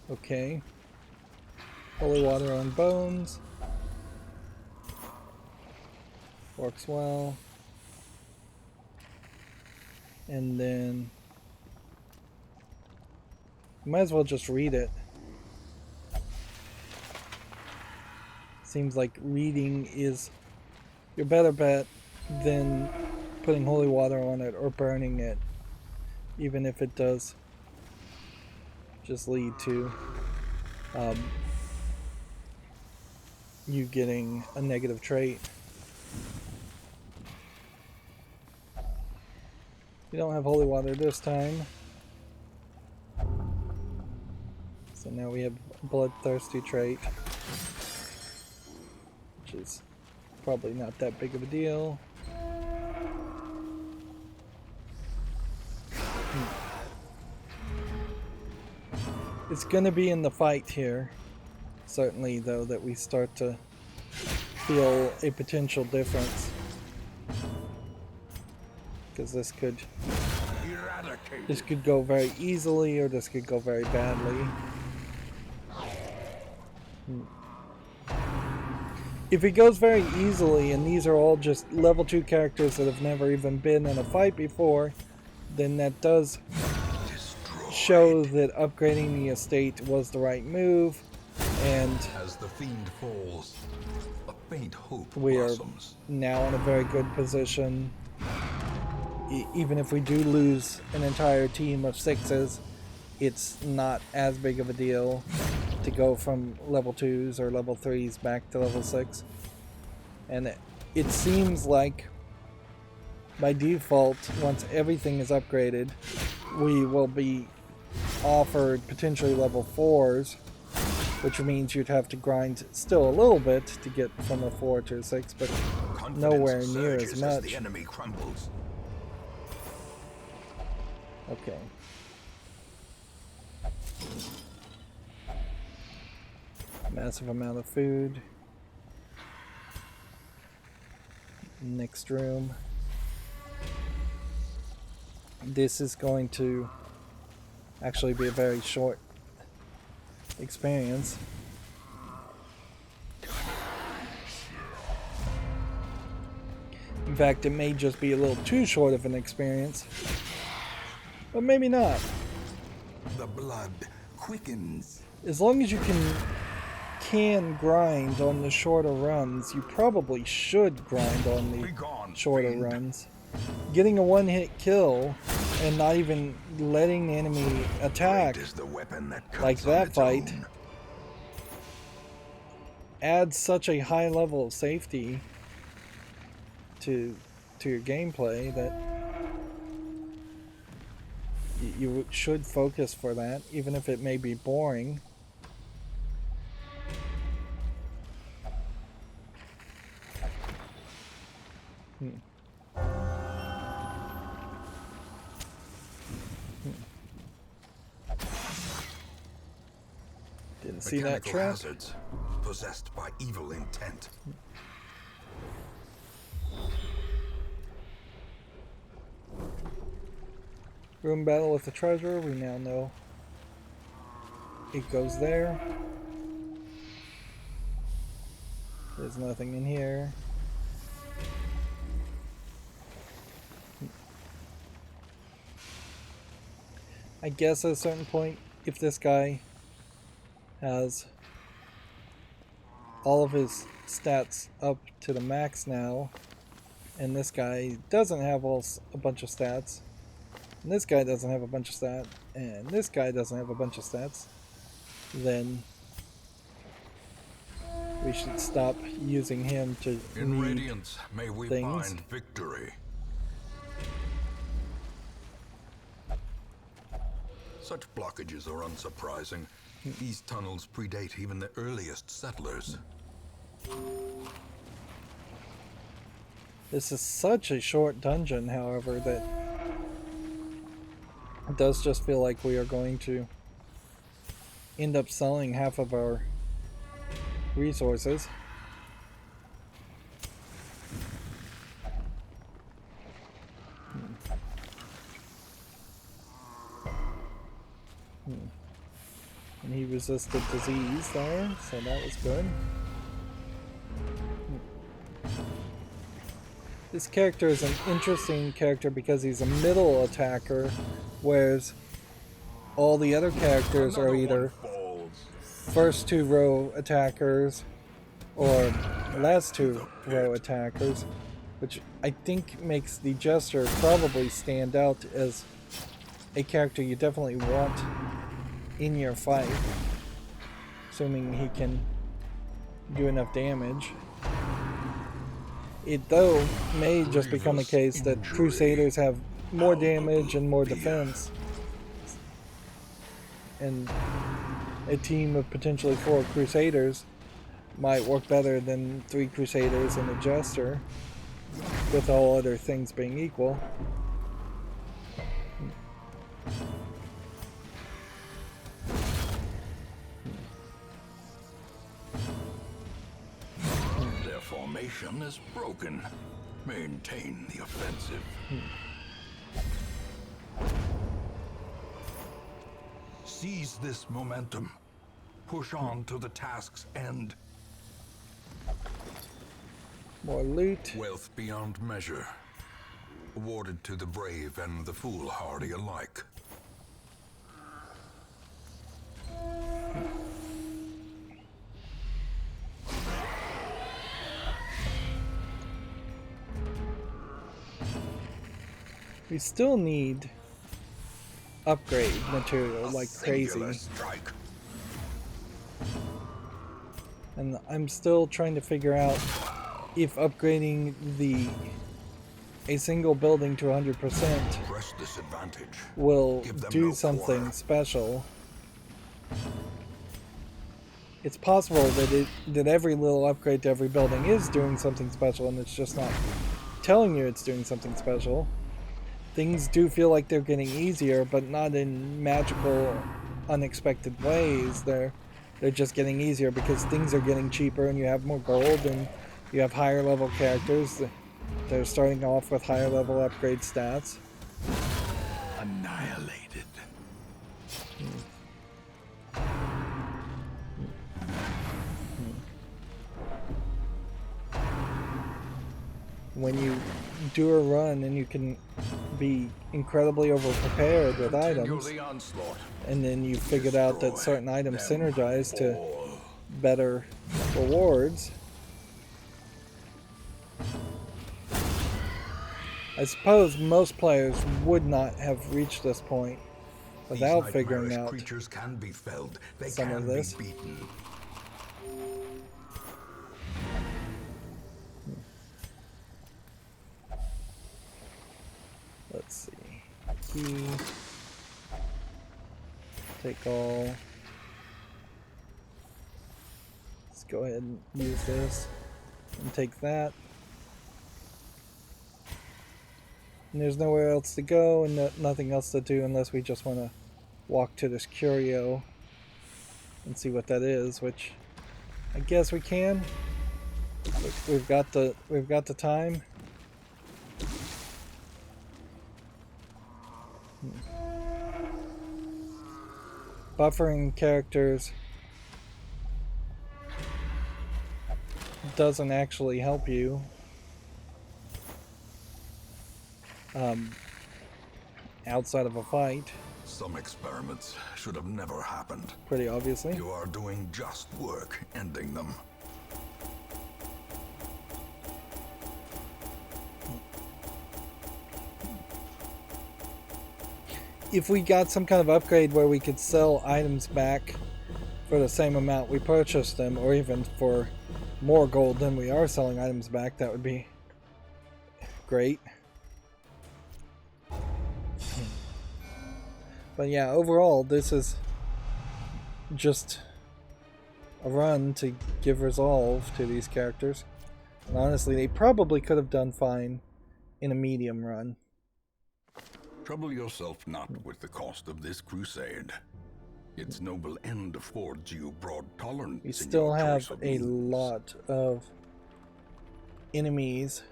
Okay. Holy water on bones. Works well. And then might as well just read it. Seems like reading is your better bet than putting holy water on it or burning it, even if it does just lead to you getting a negative trait. We don't have holy water this time. So now we have a bloodthirsty trait, which is probably not that big of a deal. It's gonna be in the fight here, certainly, though, that we start to feel a potential difference. because this could Eradicate. go very easily, or this could go very badly. If it goes very easily, and these are all just level 2 characters that have never even been in a fight before, then that does show that upgrading the estate was the right move, and As the fiend falls, a faint hope we are blossoms. now in a very good position. Even if we do lose an entire team of 6s, it's not as big of a deal to go from level 2s or level 3s back to level 6. And it seems like by default, once everything is upgraded, we will be offered potentially level 4s, which means you'd have to grind still a little bit to get from a 4 to a 6, but nowhere near as much. The enemy crumbles. Okay. Massive amount of food. Next room. This is going to actually be a very short experience. In fact, it may just be a little too short of an experience. But maybe not. The blood quickens. As long as you can grind on the shorter runs, you probably should grind on the shorter runs. Getting a one-hit kill and not even letting the enemy attack like that fight adds such a high level of safety to your gameplay that you should focus for that, even if it may be boring. Didn't see that trap. Hazards possessed by evil intent. Room battle with the treasure, we now know it goes there. There's nothing in here. I guess at a certain point, if this guy has all of his stats up to the max now, and this guy doesn't have a bunch of stats, and this guy doesn't have a bunch of stats, and this guy doesn't have a bunch of stats, then we should stop using him to In lead Radiance, may we things. find victory. Such blockages are unsurprising. These tunnels predate even the earliest settlers. This is such a short dungeon, however, that it does just feel like we are going to end up selling half of our resources. And he resisted disease there, so that was good. This character is an interesting character because he's a middle attacker, whereas all the other characters are either first 2 row attackers or last 2 row attackers, which I think makes the Jester probably stand out as a character you definitely want in your fight, assuming he can do enough damage. It though may just become a case that Crusaders have more damage and more defense, and a team of potentially 4 Crusaders might work better than 3 Crusaders and a Jester, with all other things being equal. Their formation is broken. Maintain the offensive. Seize this momentum. Push on to the task's end. More loot. Wealth beyond measure. Awarded to the brave and the foolhardy alike. We still need upgrade material like crazy. Strike. And I'm still trying to figure out if upgrading a single building to 100% Press this advantage. will Give them do no something quarter. special. It's possible that every little upgrade to every building is doing something special, and it's just not telling you it's doing something special. Things do feel like they're getting easier, but not in magical, unexpected ways. They're just getting easier because things are getting cheaper, and you have more gold, and you have higher level characters. They're starting off with higher level upgrade stats. Annihilated. When you do a run and you can be incredibly over-prepared with items, The onslaught. and then you figured out that certain items synergize to better rewards. I suppose most players would not have reached this point without These figuring nightmarish out creatures can be felled. They some can of this. be beaten. Let's see. Key. Take all. Let's go ahead and use this. And take that. And there's nowhere else to go and nothing else to do unless we just want to walk to this curio and see what that is, which I guess we can. We've got the time. Buffering characters doesn't actually help you. Outside of a fight, Some experiments should have never happened. pretty obviously. You are doing just work ending them. If we got some kind of upgrade where we could sell items back for the same amount we purchased them, or even for more gold than we are selling items back, that would be great. But yeah, overall, this is just a run to give resolve to these characters. And honestly, they probably could have done fine in a medium run. Trouble yourself not with the cost of this crusade. Its noble end affords you broad tolerance. We in still your have choice of a means. lot of enemies.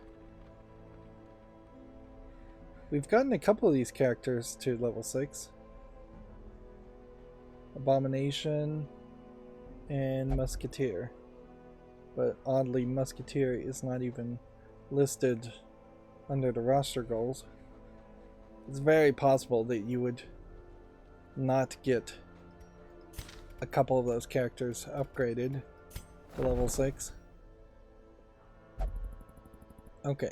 We've gotten a couple of these characters to level 6. Abomination and Musketeer. But oddly, Musketeer is not even listed under the roster goals. It's very possible that you would not get a couple of those characters upgraded to level 6. Okay.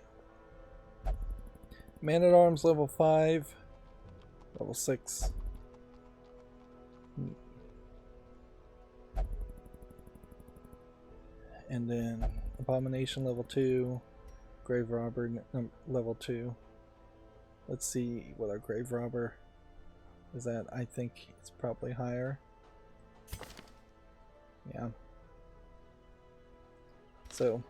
Man-at-Arms level 5, level 6. And then Abomination level 2, Grave Robber level 2. Let's see what our Grave Robber is at. I think it's probably higher. Yeah. So.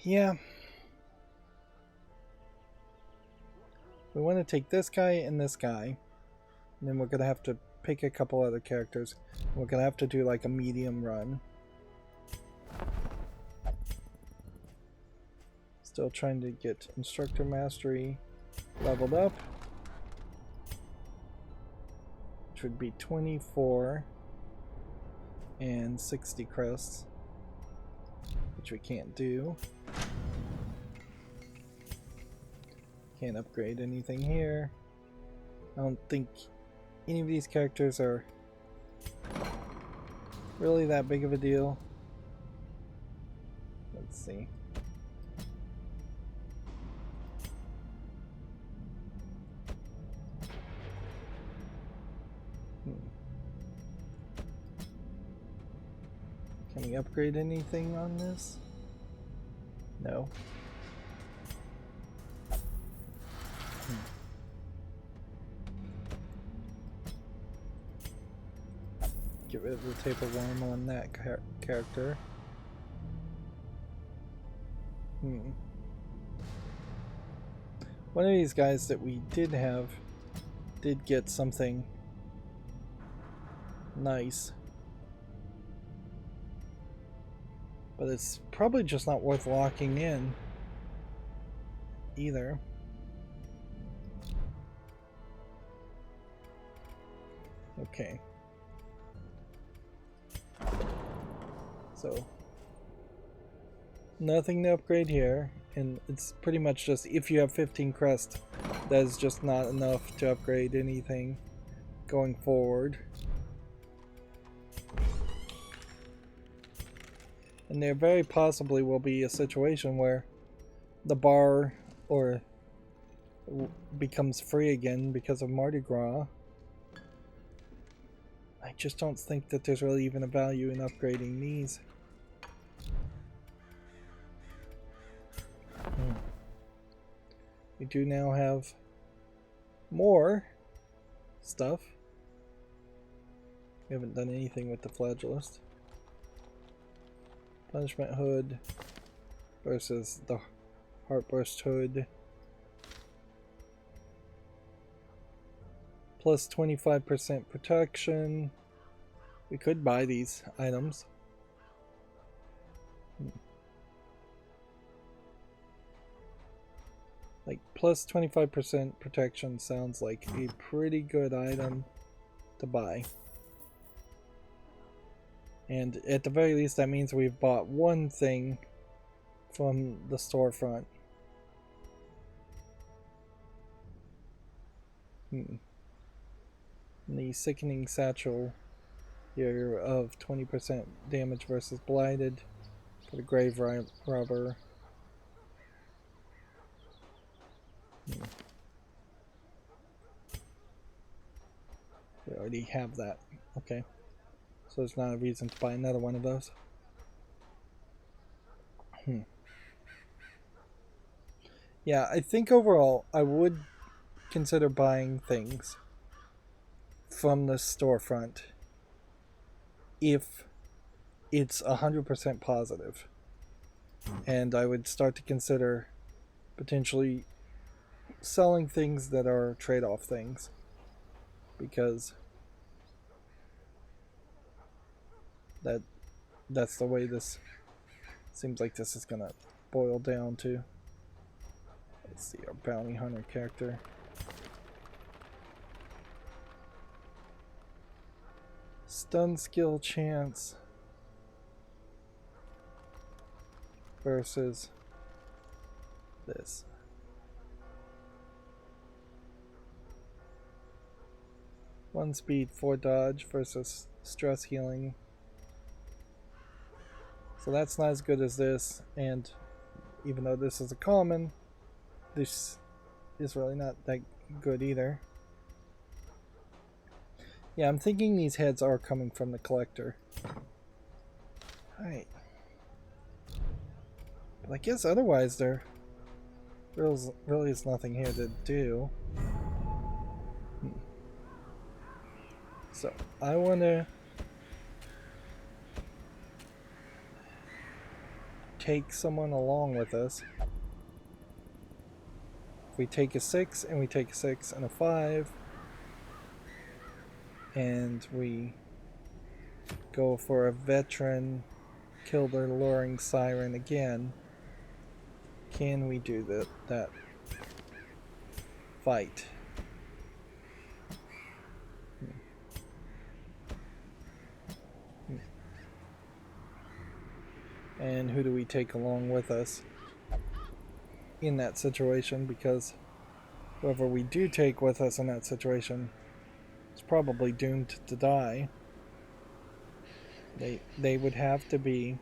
Yeah. We want to take this guy and this guy. And then we're going to have to pick a couple other characters. We're going to have to do like a medium run. Still trying to get Instructor Mastery leveled up. which would be 24 and 60 crests, which we can't do. Can't upgrade anything here. I don't think any of these characters are really that big of a deal. Let's see. Can we upgrade anything on this? No. Get rid of the tapeworm on that character. One of these guys that we did have did get something nice. But it's probably just not worth locking in either. Okay. So nothing to upgrade here, and it's pretty much just if you have 15 crest, that is just not enough to upgrade anything going forward. And there very possibly will be a situation where the bar becomes free again because of Mardi Gras. I just don't think that there's really even a value in upgrading these. We do now have more stuff. We haven't done anything with the flagellist. Punishment hood versus the heartburst hood. Plus 25% protection. We could buy these items. Like plus 25% protection sounds like a pretty good item to buy. And at the very least that means we've bought one thing from the storefront. The sickening satchel here of 20% damage versus blighted for the grave robber. We already have that. Okay. So there's not a reason to buy another one of those. Yeah, I think overall I would consider buying things from the storefront if it's 100% positive. And I would start to consider potentially selling things that are trade-off things, because that's the way this seems like this is gonna boil down to. Let's see our bounty hunter character. Stun skill chance versus this. One speed, 4 dodge versus stress healing. So that's not as good as this, and even though this is a common, this is really not that good either. Yeah, I'm thinking these heads are coming from the collector. Alright. But I guess otherwise there really is nothing here to do. So, I want to take someone along with us. If we take a 6 and we take a 6 and a 5, and we go for a veteran, kill the luring siren again, can we do that fight? And who do we take along with us in that situation? Because whoever we do take with us in that situation is probably doomed to die. They would have to be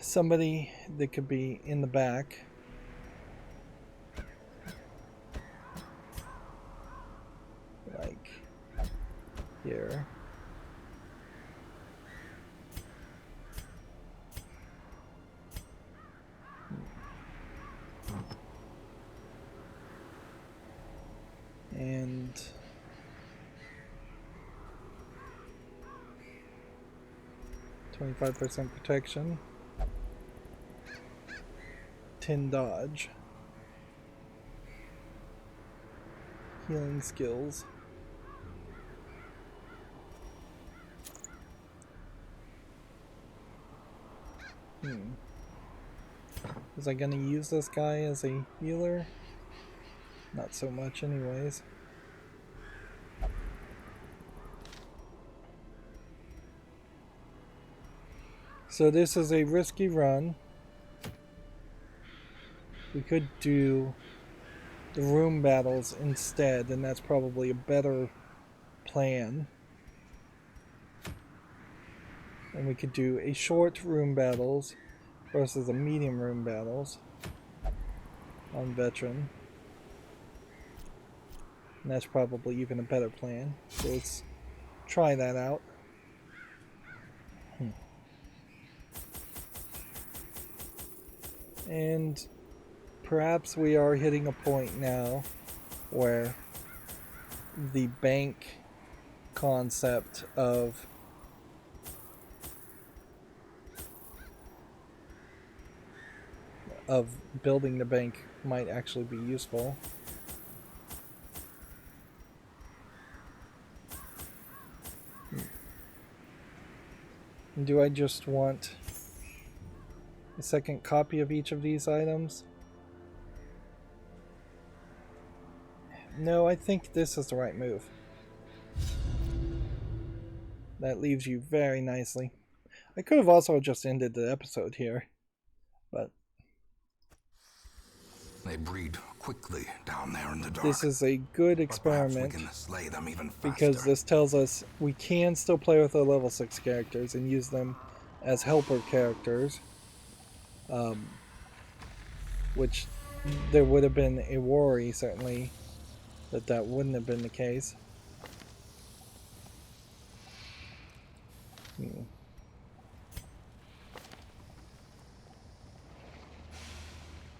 somebody that could be in the back. Like here. And 25% protection. 10 dodge. Healing skills. Was I gonna use this guy as a healer? Not so much anyways. So this is a risky run. We could do the room battles instead, and that's probably a better plan. And we could do a short room battles versus a medium room battles on veteran. And that's probably even a better plan. So let's try that out. And perhaps we are hitting a point now where the bank concept of building the bank might actually be useful. Do I just want a second copy of each of these items? No, I think this is the right move. That leaves you very nicely. I could have also just ended the episode here, but they breed quickly down there in the dark. This is a good experiment we can slay them even faster. Because this tells us we can still play with our level 6 characters and use them as helper characters, which there would have been a worry certainly that wouldn't have been the case.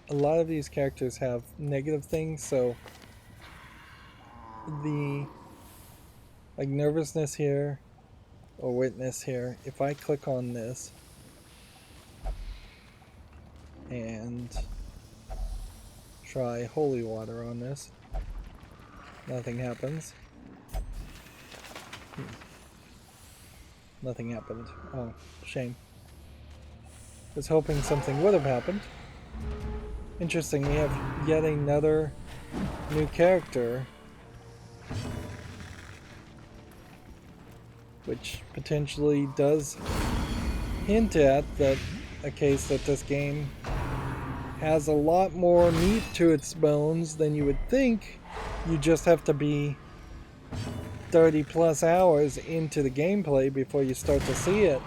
A lot of these characters have negative things, so the like nervousness here or witness here, if I click on this and try holy water on this, nothing happens. Nothing happened. Oh, shame. Was hoping something would have happened. Interesting, we have yet another new character, which potentially does hint at that a case that this game has a lot more meat to its bones than you would think. You just have to be 30 plus hours into the gameplay before you start to see it.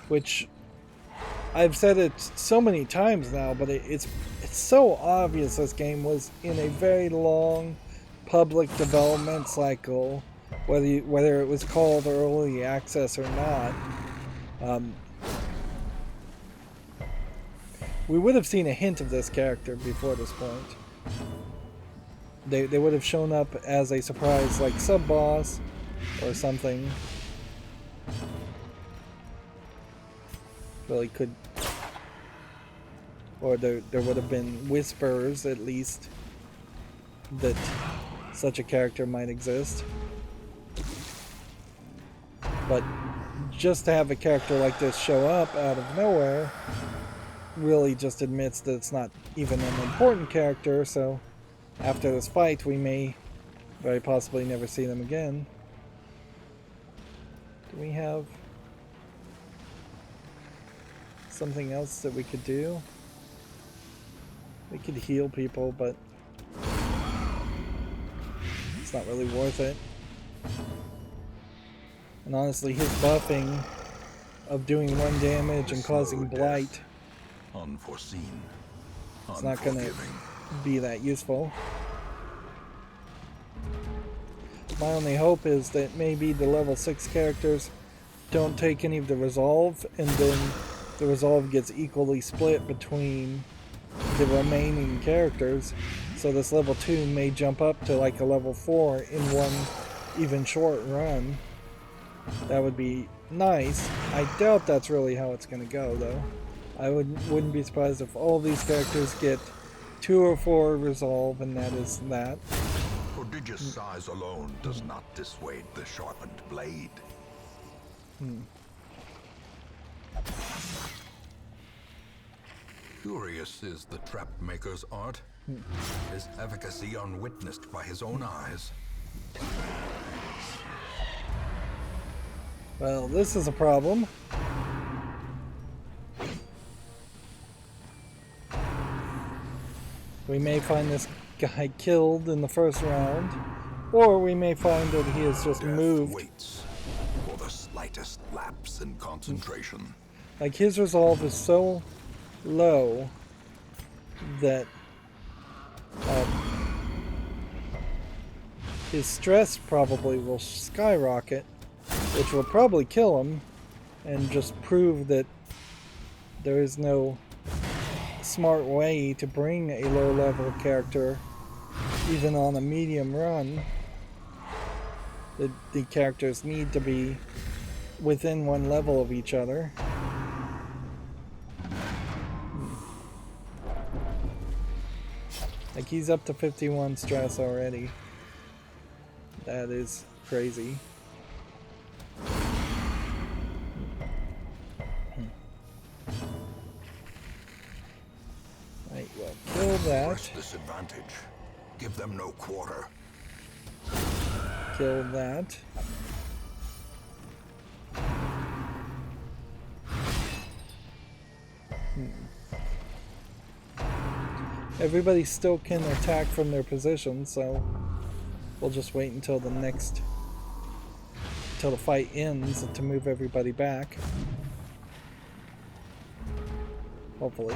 Which I've said it so many times now, but it's so obvious this game was in a very long public development cycle, whether it was called early access or not. We would have seen a hint of this character before this point. They would have shown up as a surprise, like sub-boss or something. Really could, or there would have been whispers at least that such a character might exist. But just to have a character like this show up out of nowhere really just admits that it's not even an important character, so after this fight we may very possibly never see them again. Do we have something else that we could do? We could heal people, but it's not really worth it. And honestly, his buffing of doing 1 damage and causing blight, unforeseen, it's not going to be that useful. My only hope is that maybe the level 6 characters don't take any of the resolve, and then the resolve gets equally split between the remaining characters, so this level 2 may jump up to like a level 4 in one even short run. That would be nice. I doubt that's really how it's going to go, though. I wouldn't be surprised if all these characters get 2 or 4 resolve, and that is that. Prodigious size alone does not dissuade the sharpened blade. Curious is the trap maker's art. His efficacy unwitnessed by his own eyes. Well, this is a problem. We may find this guy killed in the first round, or we may find that he has just moved. Waits for the slightest lapse in concentration. Like, his resolve is so low that his stress probably will skyrocket, which will probably kill him and just prove that there is no smart way to bring a low-level character even on a medium run. The characters need to be within 1 level of each other. Like, he's up to 51 stress already. That is crazy. Right, well, kill that. Press this advantage. Give them no quarter. Kill that. Everybody still can attack from their position, so we'll just wait until the fight ends to move everybody back. Hopefully.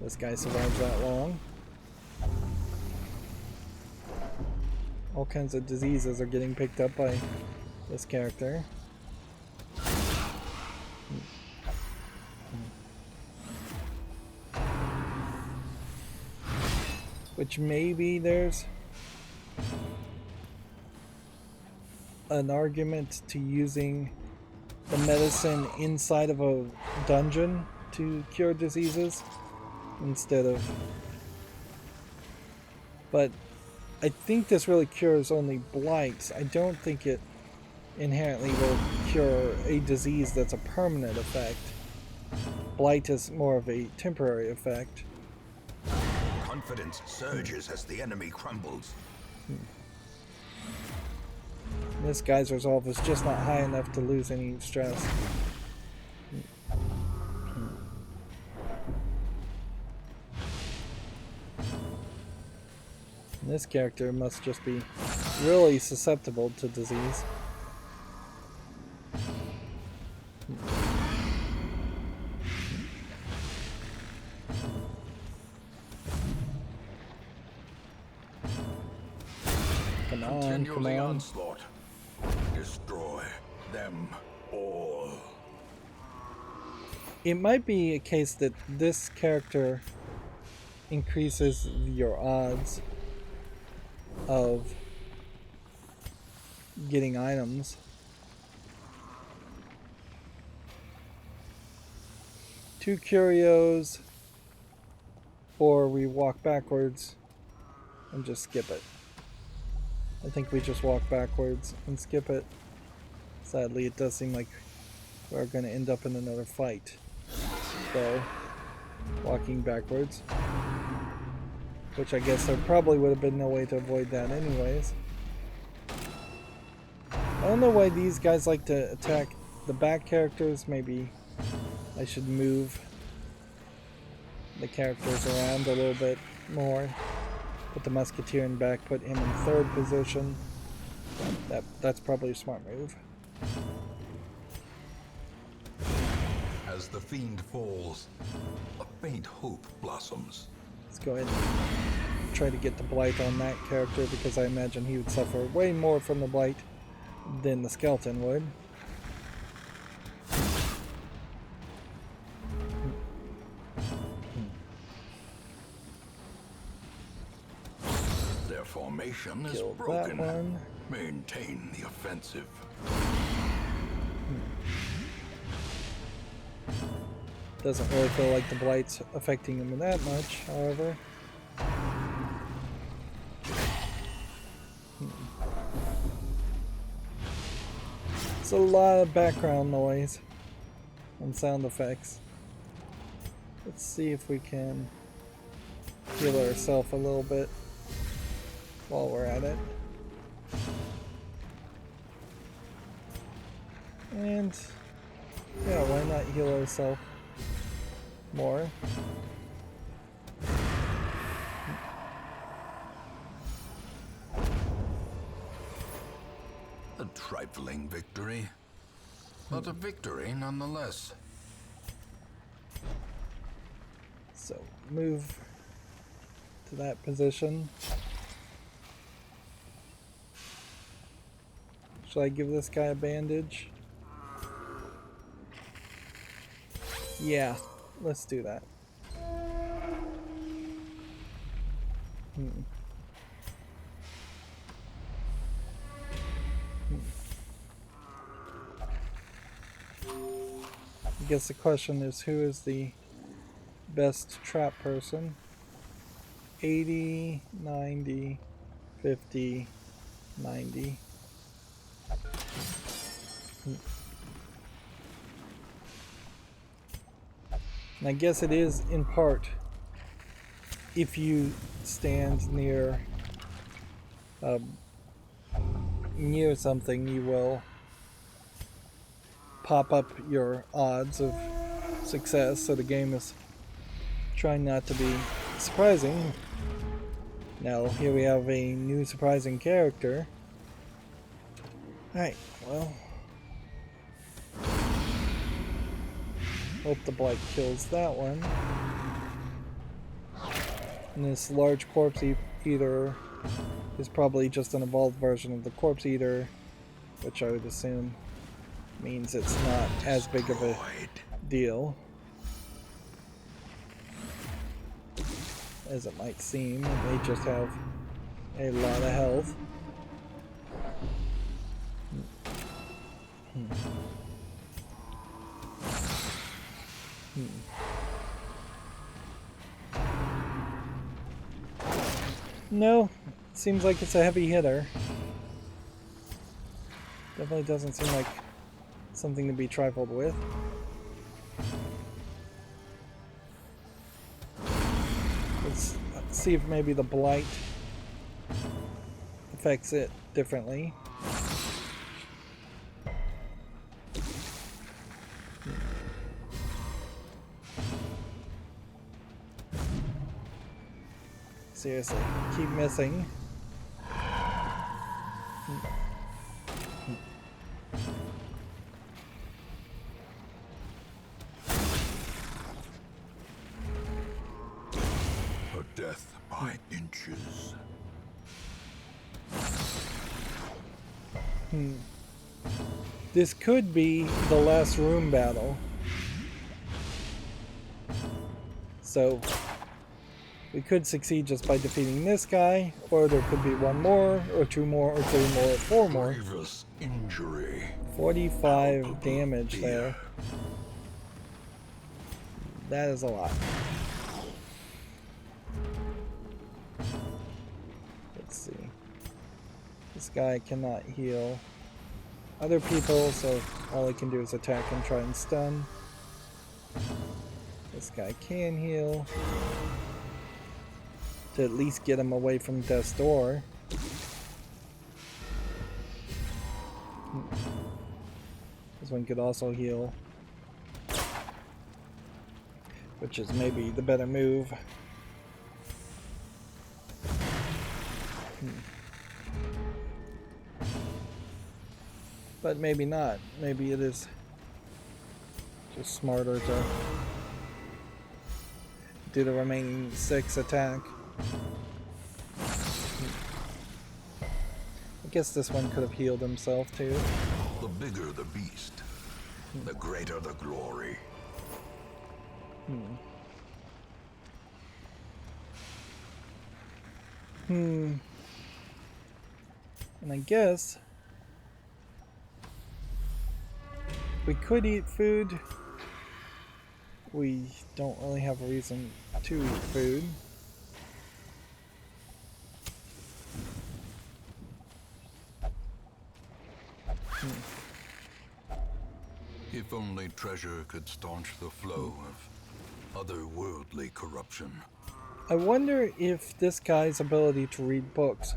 This guy survives that long. All kinds of diseases are getting picked up by this character. Which maybe there's an argument to using the medicine inside of a dungeon to cure diseases instead of... But I think this really cures only blights. I don't think it inherently will cure a disease that's a permanent effect. Blight is more of a temporary effect. Confidence surges as the enemy crumbles. This guy's resolve is just not high enough to lose any stress. This character must just be really susceptible to disease. Continue the onslaught. Destroy them all. It might be a case that this character increases your odds of getting items. Two curios, or we walk backwards and just skip it. I think we just walk backwards and skip it. Sadly, it does seem like we're going to end up in another fight. So, walking backwards. Which I guess there probably would have been no way to avoid that anyways. don't know why these guys like to attack the back characters. Maybe I should move the characters around a little bit more. Put the musketeer in back, put him in third position. That's probably a smart move. As the fiend falls, a faint hope blossoms. Let's go ahead and try to get the blight on that character, because I imagine he would suffer way more from the blight than the skeleton would. Their formation is Killed that broken. one. Maintain the offensive. Doesn't really feel like the blight's affecting him that much, however. It's a lot of background noise and sound effects. Let's see if we can heal ourselves a little bit while we're at it. And yeah, why not heal ourselves more? A trifling victory, but a victory nonetheless. So move to that position. Should I give this guy a bandage? Yeah, let's do that. I guess the question is, who is the best trap person? 80, 90, 50, 90. And I guess it is in part, if you stand near something, you will pop up your odds of success, so the game is trying not to be surprising. Now here we have a new surprising character. Alright, well, hope the blight kills that one. And this large corpse eater is probably just an evolved version of the corpse eater, which I would assume means it's not as big of a deal as it might seem. It may just have a lot of health. No, seems like it's a heavy hitter. Definitely doesn't seem like something to be trifled with. Let's see if maybe the blight affects it differently. Seriously, keep missing. A death by inches. This could be the last room battle. So we could succeed just by defeating this guy, or there could be one more, or two more, or three more, or four more. Grievous injury. 45 damage there. That is a lot. Let's see. This guy cannot heal other people, so all he can do is attack and try and stun. This guy can heal to at least get him away from death's door. This one could also heal, which is maybe the better move. But maybe not. Maybe it is just smarter to do the remaining 6 attack. I guess this one could have healed himself too. The bigger the beast, the greater the glory. And I guess we could eat food. We don't really have a reason to eat food. If only treasure could staunch the flow of otherworldly corruption. I wonder if this guy's ability to read books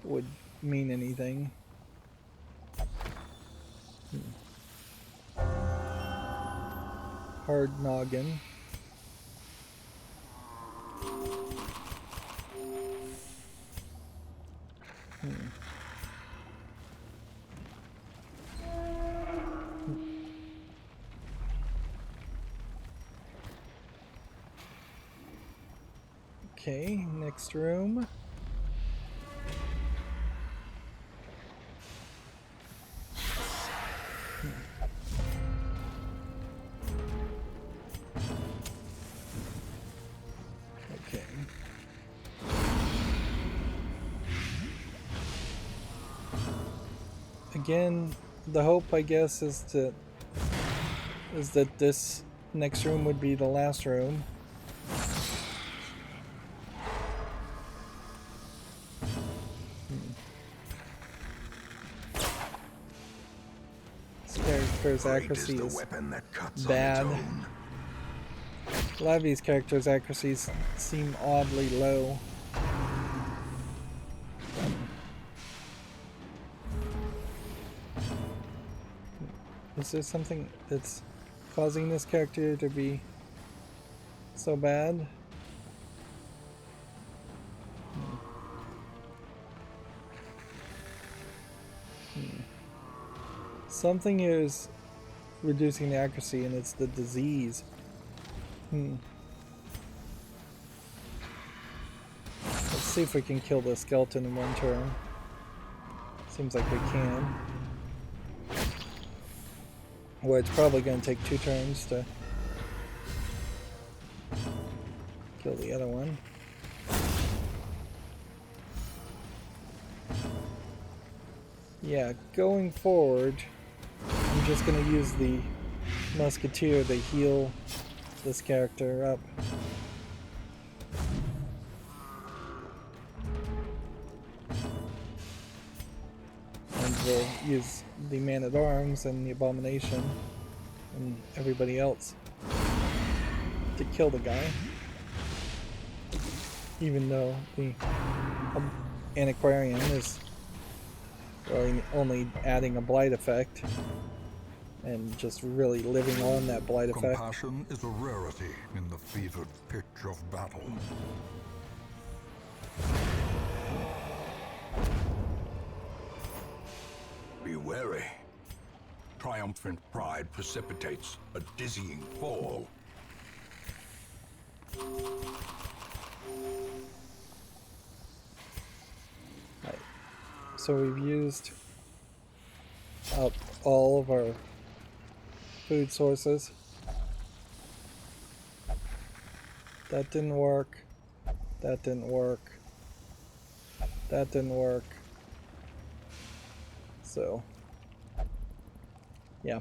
would mean anything. Hard noggin. Okay, next room. Okay. Again, the hope, I guess, is that this next room would be the last room. This character's accuracy is bad. A lot of these characters' accuracies seem oddly low. Is there something that's causing this character to be so bad? Something here is reducing the accuracy, and it's the disease. Let's see if we can kill the skeleton in one turn. Seems like we can. Well, it's probably going to take 2 turns to kill the other one. Yeah, going forward, I'm just going to use the musketeer to heal this character up. And we'll use the man-at-arms and the abomination and everybody else to kill the guy. Even though the antiquarian is really only adding a blight effect and just really living on that blight effect. Compassion is a rarity in the fevered pitch of battle. Be wary. Triumphant pride precipitates a dizzying fall. Right. So we've used up all of our food sources. That didn't work. That didn't work. That didn't work. So, yeah.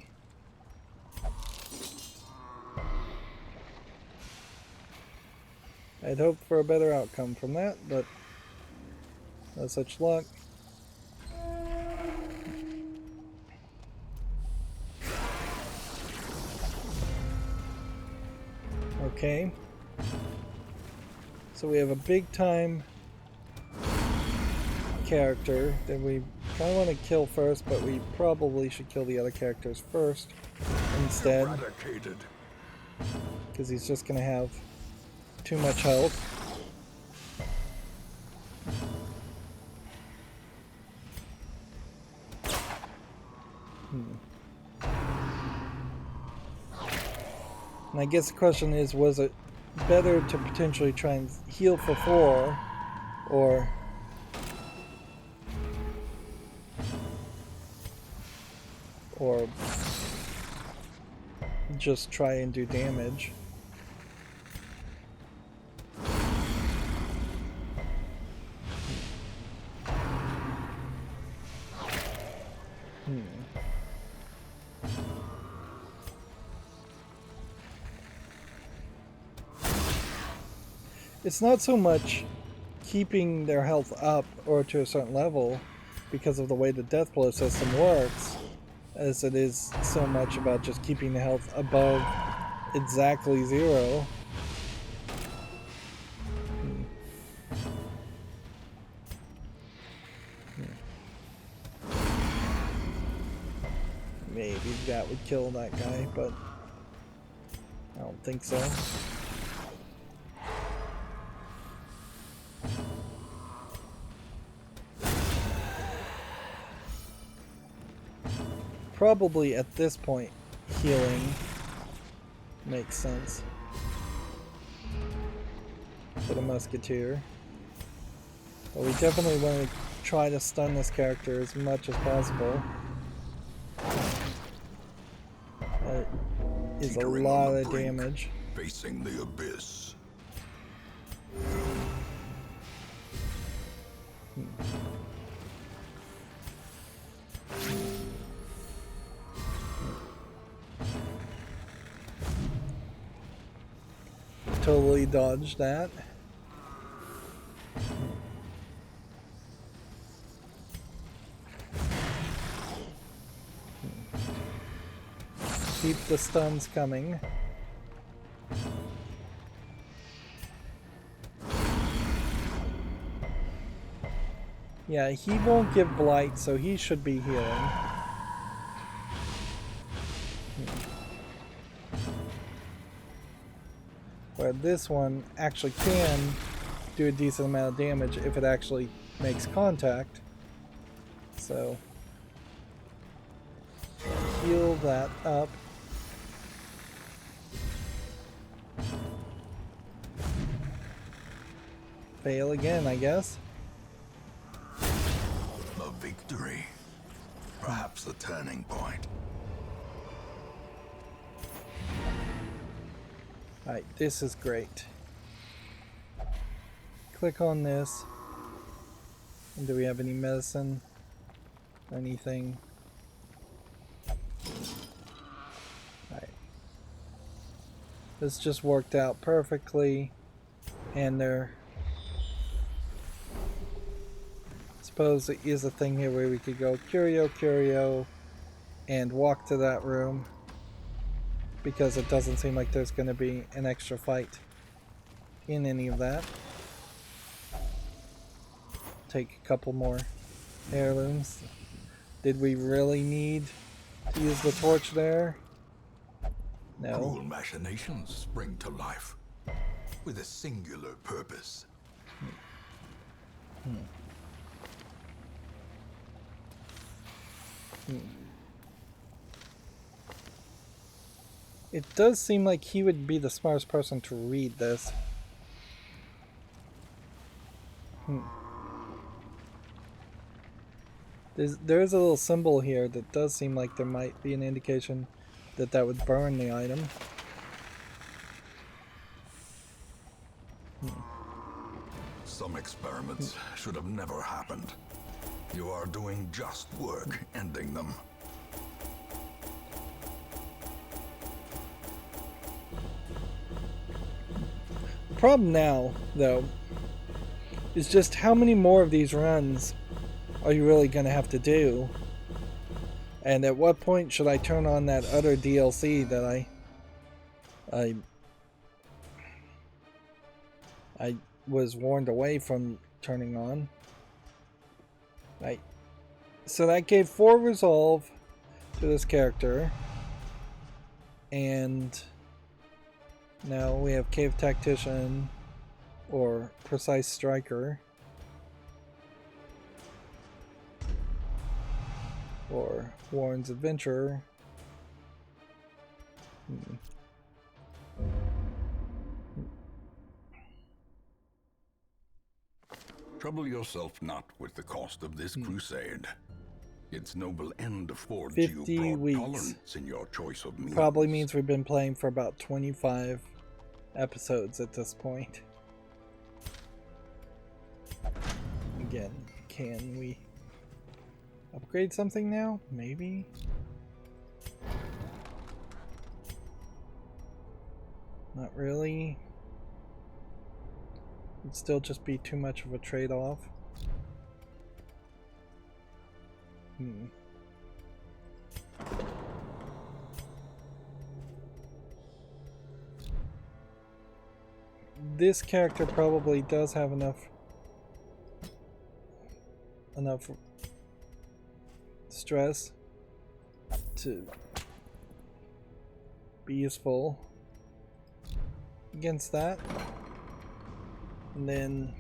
I'd hoped for a better outcome from that, but no such luck. Okay. So we have a big time character that we I want to kill first, but we probably should kill the other characters first instead. Eradicated. Because he's just going to have too much health. And I guess the question is, was it better to potentially try and heal for 4 or just try and do damage? It's not so much keeping their health up or to a certain level because of the way the death blow system works, as it is so much about just keeping the health above exactly 0. Maybe that would kill that guy, but I don't think so. Probably at this point, healing makes sense for the musketeer. But we definitely want to try to stun this character as much as possible. That is a lot of damage. Facing the abyss. Totally dodged that. Keep the stuns coming. Yeah, he won't give blight, so he should be healing. Where this one actually can do a decent amount of damage if it actually makes contact. So, heal that up. Fail again, I guess. A victory. Perhaps the turning point. Alright, this is great. Click on this. And do we have any medicine? Anything? Alright. This just worked out perfectly. And there... Suppose there is a thing here where we could go curio, and walk to that room. Because it doesn't seem like there's going to be an extra fight in any of that. Take a couple more heirlooms. Did we really need to use the torch there? No. Cruel machinations spring to life with a singular purpose. It does seem like he would be the smartest person to read this. There is a little symbol here that does seem like there might be an indication that that would burn the item. Some experiments should have never happened. You are doing just work ending them. The problem now, though, is just how many more of these runs are you really going to have to do? And at what point should I turn on that other DLC that I was warned away from turning on? So that gave 4 resolve to this character. And now we have Cave Tactician or Precise Striker. Or Warren's Adventurer. Trouble yourself not with the cost of this crusade. Its noble end affords 50 you broad weeks. tolerance in your choice of means. Probably means we've been playing for about 25 episodes at this point. Again, can we upgrade something now? Maybe? Not really. It'd still just be too much of a trade-off. This character probably does have enough stress to be useful against that. And then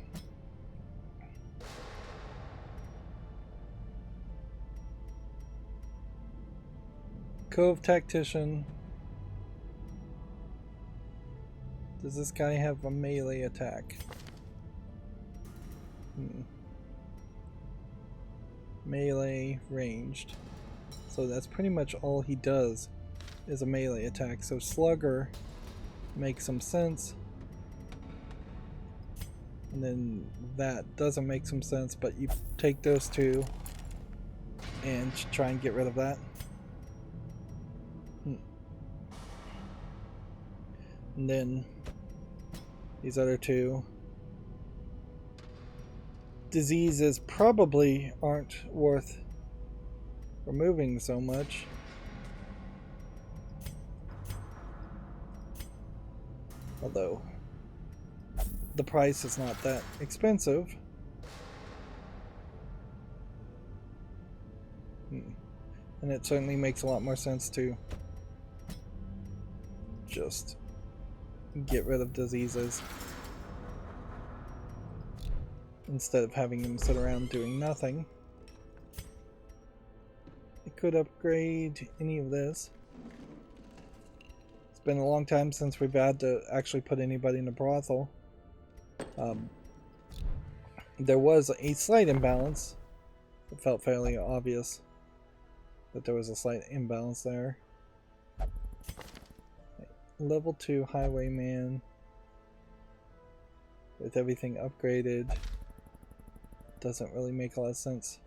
Cove Tactician. Does this guy have a melee attack? Melee, ranged. So that's pretty much all he does is a melee attack. So Slugger makes some sense. And then that doesn't make some sense, but you take those two and try and get rid of that. And then these other two. Diseases probably aren't worth removing so much. Although the price is not that expensive. And it certainly makes a lot more sense to just get rid of diseases instead of having them sit around doing nothing. I could upgrade any of this. It's been a long time since we've had to actually put anybody in a brothel. There was a slight imbalance. It felt fairly obvious that there was a slight imbalance there. Level 2 Highwayman with everything upgraded doesn't really make a lot of sense.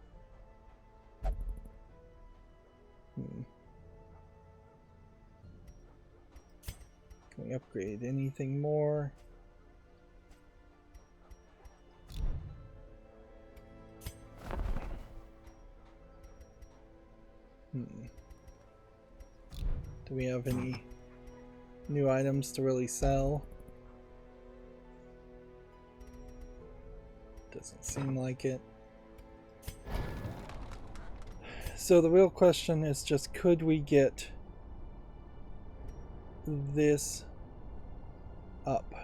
Can we upgrade anything more? Do we have any new items to really sell? Doesn't seem like it. So the real question is just, could we get this up?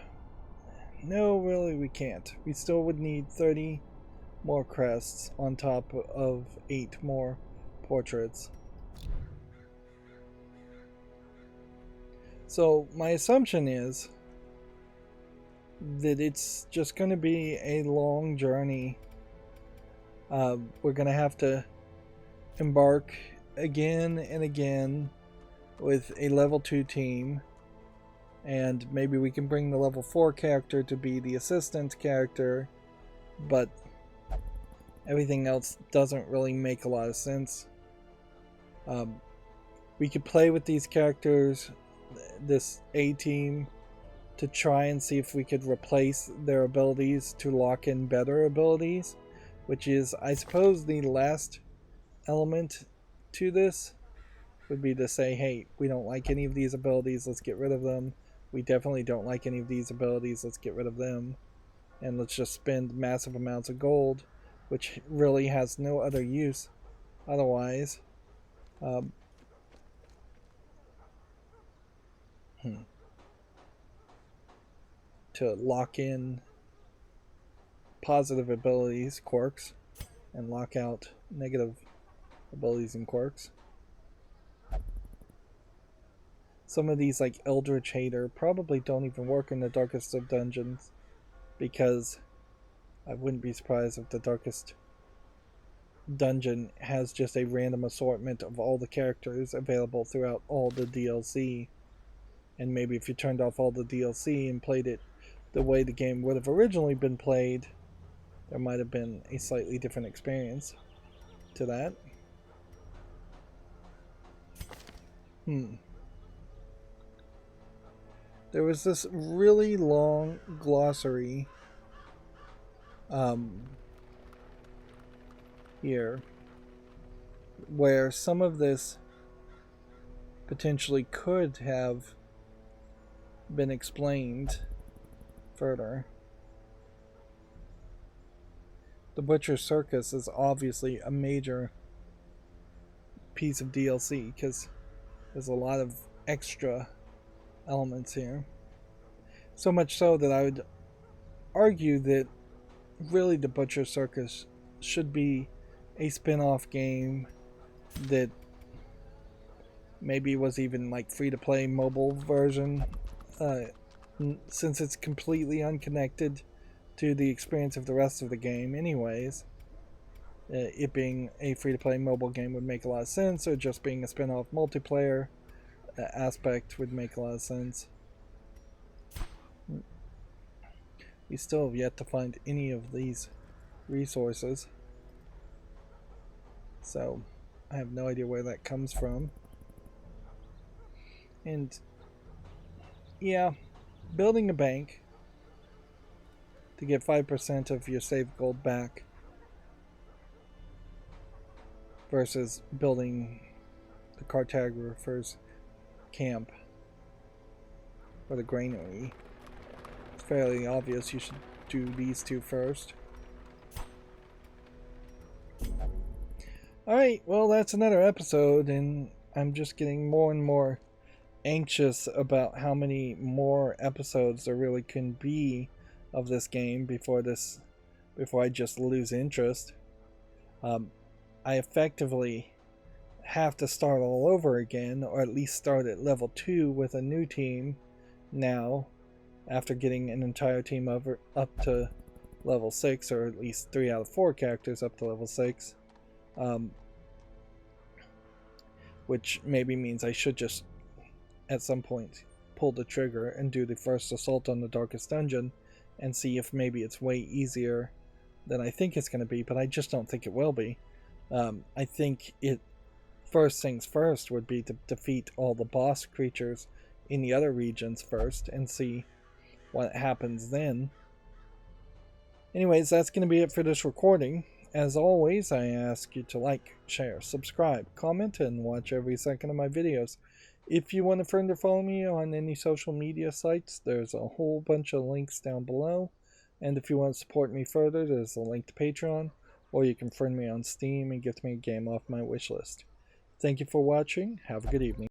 No, really we can't. We still would need 30 more crests on top of 8 more portraits. So my assumption is that it's just going to be a long journey. We're going to have to embark again and again with a level 2 team, and maybe we can bring the level 4 character to be the assistant character, but everything else doesn't really make a lot of sense. We could play with these characters, this A team, to try and see if we could replace their abilities to lock in better abilities, which is, I suppose, the last element to this would be to say, hey, we don't like any of these abilities, let's get rid of them. We definitely don't like any of these abilities, let's get rid of them. And let's just spend massive amounts of gold, which really has no other use otherwise. Um, to lock in positive abilities, quirks, and lock out negative abilities and quirks. Some of these, like Eldritch Hater, probably don't even work in the darkest of dungeons, because I wouldn't be surprised if the darkest dungeon has just a random assortment of all the characters available throughout all the DLC. And maybe if you turned off all the DLC and played it the way the game would have originally been played, there might have been a slightly different experience to that. There was this really long glossary here where some of this potentially could have been explained further. The Butcher's Circus is obviously a major piece of DLC because there's a lot of extra elements here. So much so that I would argue that really the Butcher's Circus should be a spin-off game that maybe was even like free-to-play mobile version, since it's completely unconnected to the experience of the rest of the game anyways. It being a free-to-play mobile game would make a lot of sense, or just being a spin-off multiplayer aspect would make a lot of sense. We still have yet to find any of these resources, so I have no idea where that comes from. And yeah, building a bank to get 5% of your saved gold back versus building the cartographer's camp or the granary. It's fairly obvious you should do these two first. Alright, well, that's another episode, and I'm just getting more and more anxious about how many more episodes there really can be of this game before I just lose interest. I effectively have to start all over again, or at least start at level 2 with a new team now, after getting an entire team up to level 6, or at least 3 out of 4 characters up to level 6. Which maybe means I should just at some point pull the trigger and do the first assault on the darkest dungeon and see if maybe it's way easier than I think it's going to be, but I just don't think it will be. I think first things first would be to defeat all the boss creatures in the other regions first and see what happens then. Anyways, that's going to be it for this recording. As always, I ask you to like, share, subscribe, comment, and watch every second of my videos. If you want to friend or follow me on any social media sites, there's a whole bunch of links down below. And if you want to support me further, there's a link to Patreon, or you can friend me on Steam and get me a game off my wishlist. Thank you for watching. Have a good evening.